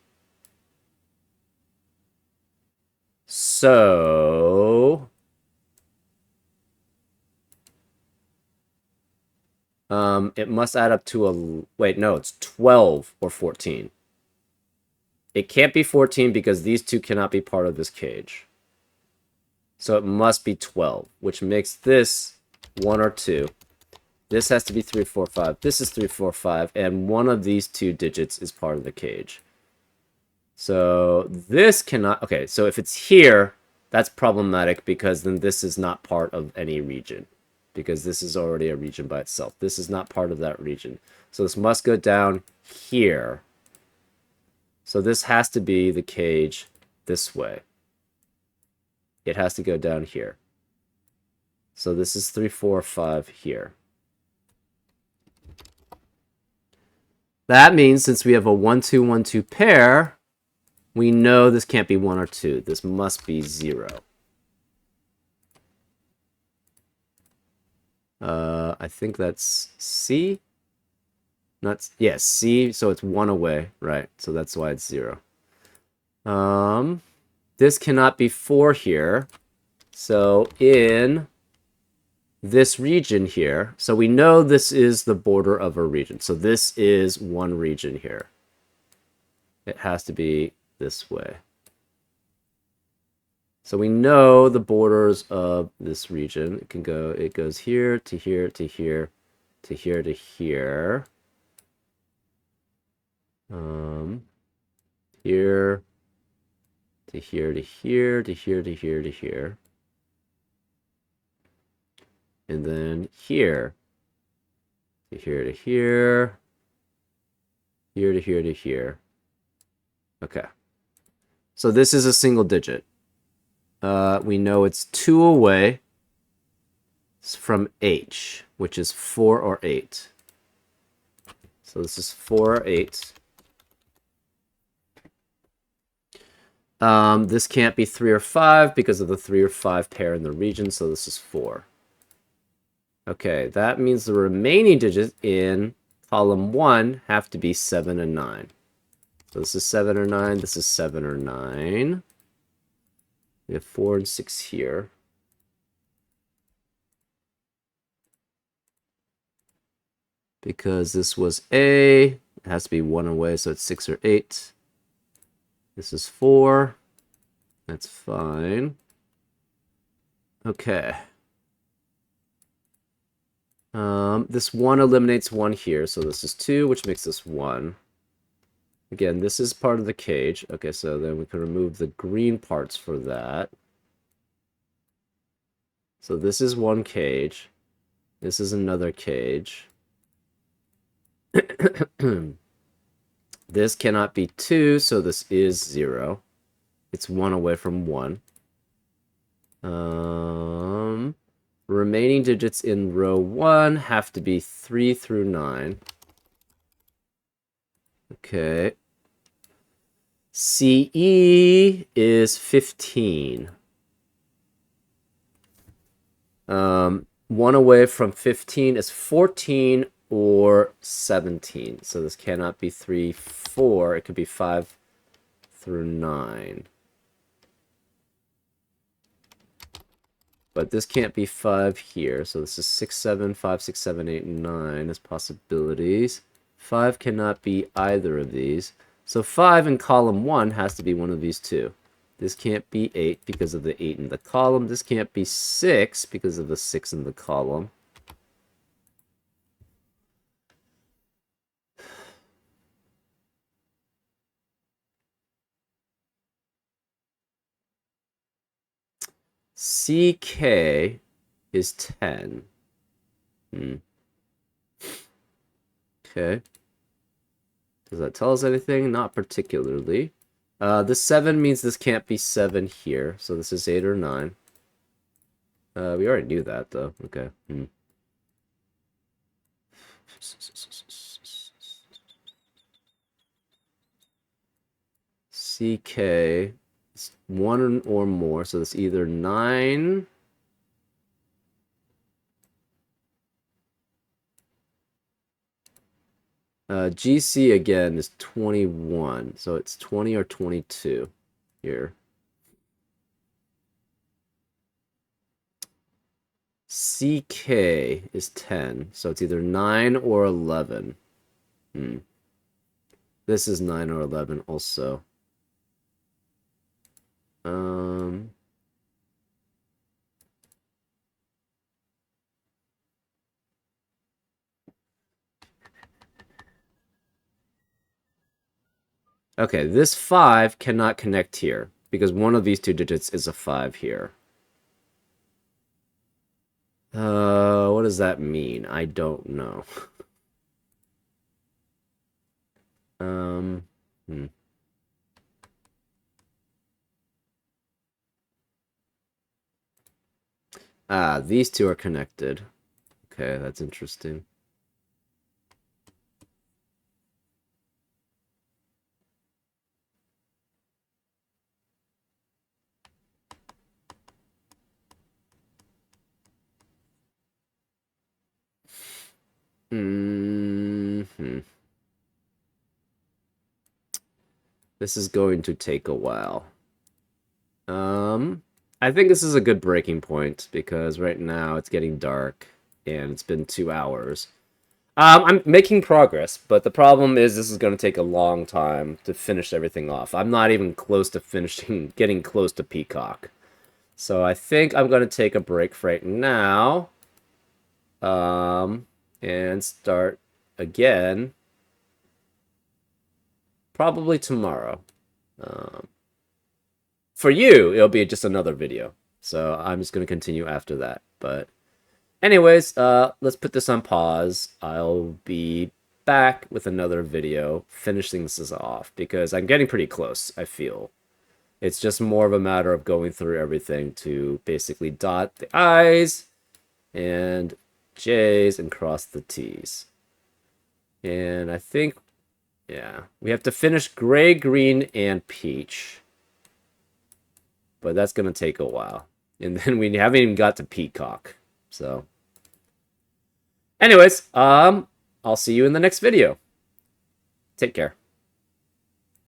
So... it must add up to a... Wait, no, it's 12 or 14. It can't be 14 because these two cannot be part of this cage. So it must be 12, which makes this 1 or 2. This has to be 3, 4, 5. This is 3, 4, 5. And one of these two digits is part of the cage. So this cannot... Okay, so if it's here, that's problematic because then this is not part of any region. because this is already a region by itself. This is not part of that region. So this must go down here. So this has to be the cage this way. It has to go down here. So this is 3, 4, 5 here. That means since we have a 1, 2, 1, 2 pair, we know this can't be 1 or 2. This must be 0. I think that's C. Not, yes, C, so it's 1 away, right? So that's why it's 0. This cannot be 4 here. So in this region here, so we know this is the border of a region. So this is one region here. It has to be this way. So we know the borders of this region. It goes here to here to here to here to here. Here to here to here to here to here to here. And then here to here to here. Here to here to here. Okay. So this is a single digit. We know it's 2 away from H, which is 4 or 8. So this is 4 or 8. This can't be 3 or 5 because of the 3 or 5 pair in the region, so this is 4. Okay, that means the remaining digits in column 1 have to be 7 and 9. So this is 7 or 9, this is 7 or 9. We have 4 and 6 here. Because this was A, it has to be 1 away, so it's 6 or 8. This is 4. That's fine. Okay. This 1 eliminates 1 here, so this is 2, which makes this 1. Again, this is part of the cage. Okay, so then we can remove the green parts for that. So this is one cage. This is another cage. This cannot be 2, so this is 0. It's 1 away from 1. Remaining digits in row 1 have to be 3 through 9. Okay. CE is 15. 1 away from 15 is 14 or 17. So this cannot be 3, 4. It could be 5 through 9. But this can't be 5 here. So this is 6, 7, 5, 6, 7, 8, and 9 as possibilities. 5 cannot be either of these. So 5 in column 1 has to be one of these two. This can't be 8 because of the 8 in the column. This can't be 6 because of the 6 in the column. CK is 10. Okay. Does that tell us anything? Not particularly. This 7 means this can't be 7 here. So this is 8 or 9. We already knew that, though. Okay. CK is 1 or more. So it's either 9... GC again is 21, so it's 20 or 22 here. CK is 10, so it's either 9 or 11. This is 9 or 11 also. Okay, this 5 cannot connect here because one of these two digits is a 5 here. does that mean? I don't know. Hmm. Ah, these two are connected. Okay, that's interesting. Hmm. This is going to take a while. I think this is a good breaking point because right now it's getting dark and it's been 2 hours. I'm making progress, but the problem is this is going to take a long time to finish everything off. I'm not even close to finishing, getting close to Peacock. So I think I'm going to take a break right now, and start again probably tomorrow. Um, for you, it'll be just another video. So I'm just going to continue after that. But anyways, let's put this on pause. I'll be back with another video finishing this off because I'm getting pretty close, I feel. It's just more of a matter of going through everything to basically dot the I's and J's and cross the T's. And I think, yeah, we have to finish gray, green, and peach. But that's going to take a while. And then we haven't even got to Peacock. So, anyways, I'll see you in the next video. Take care.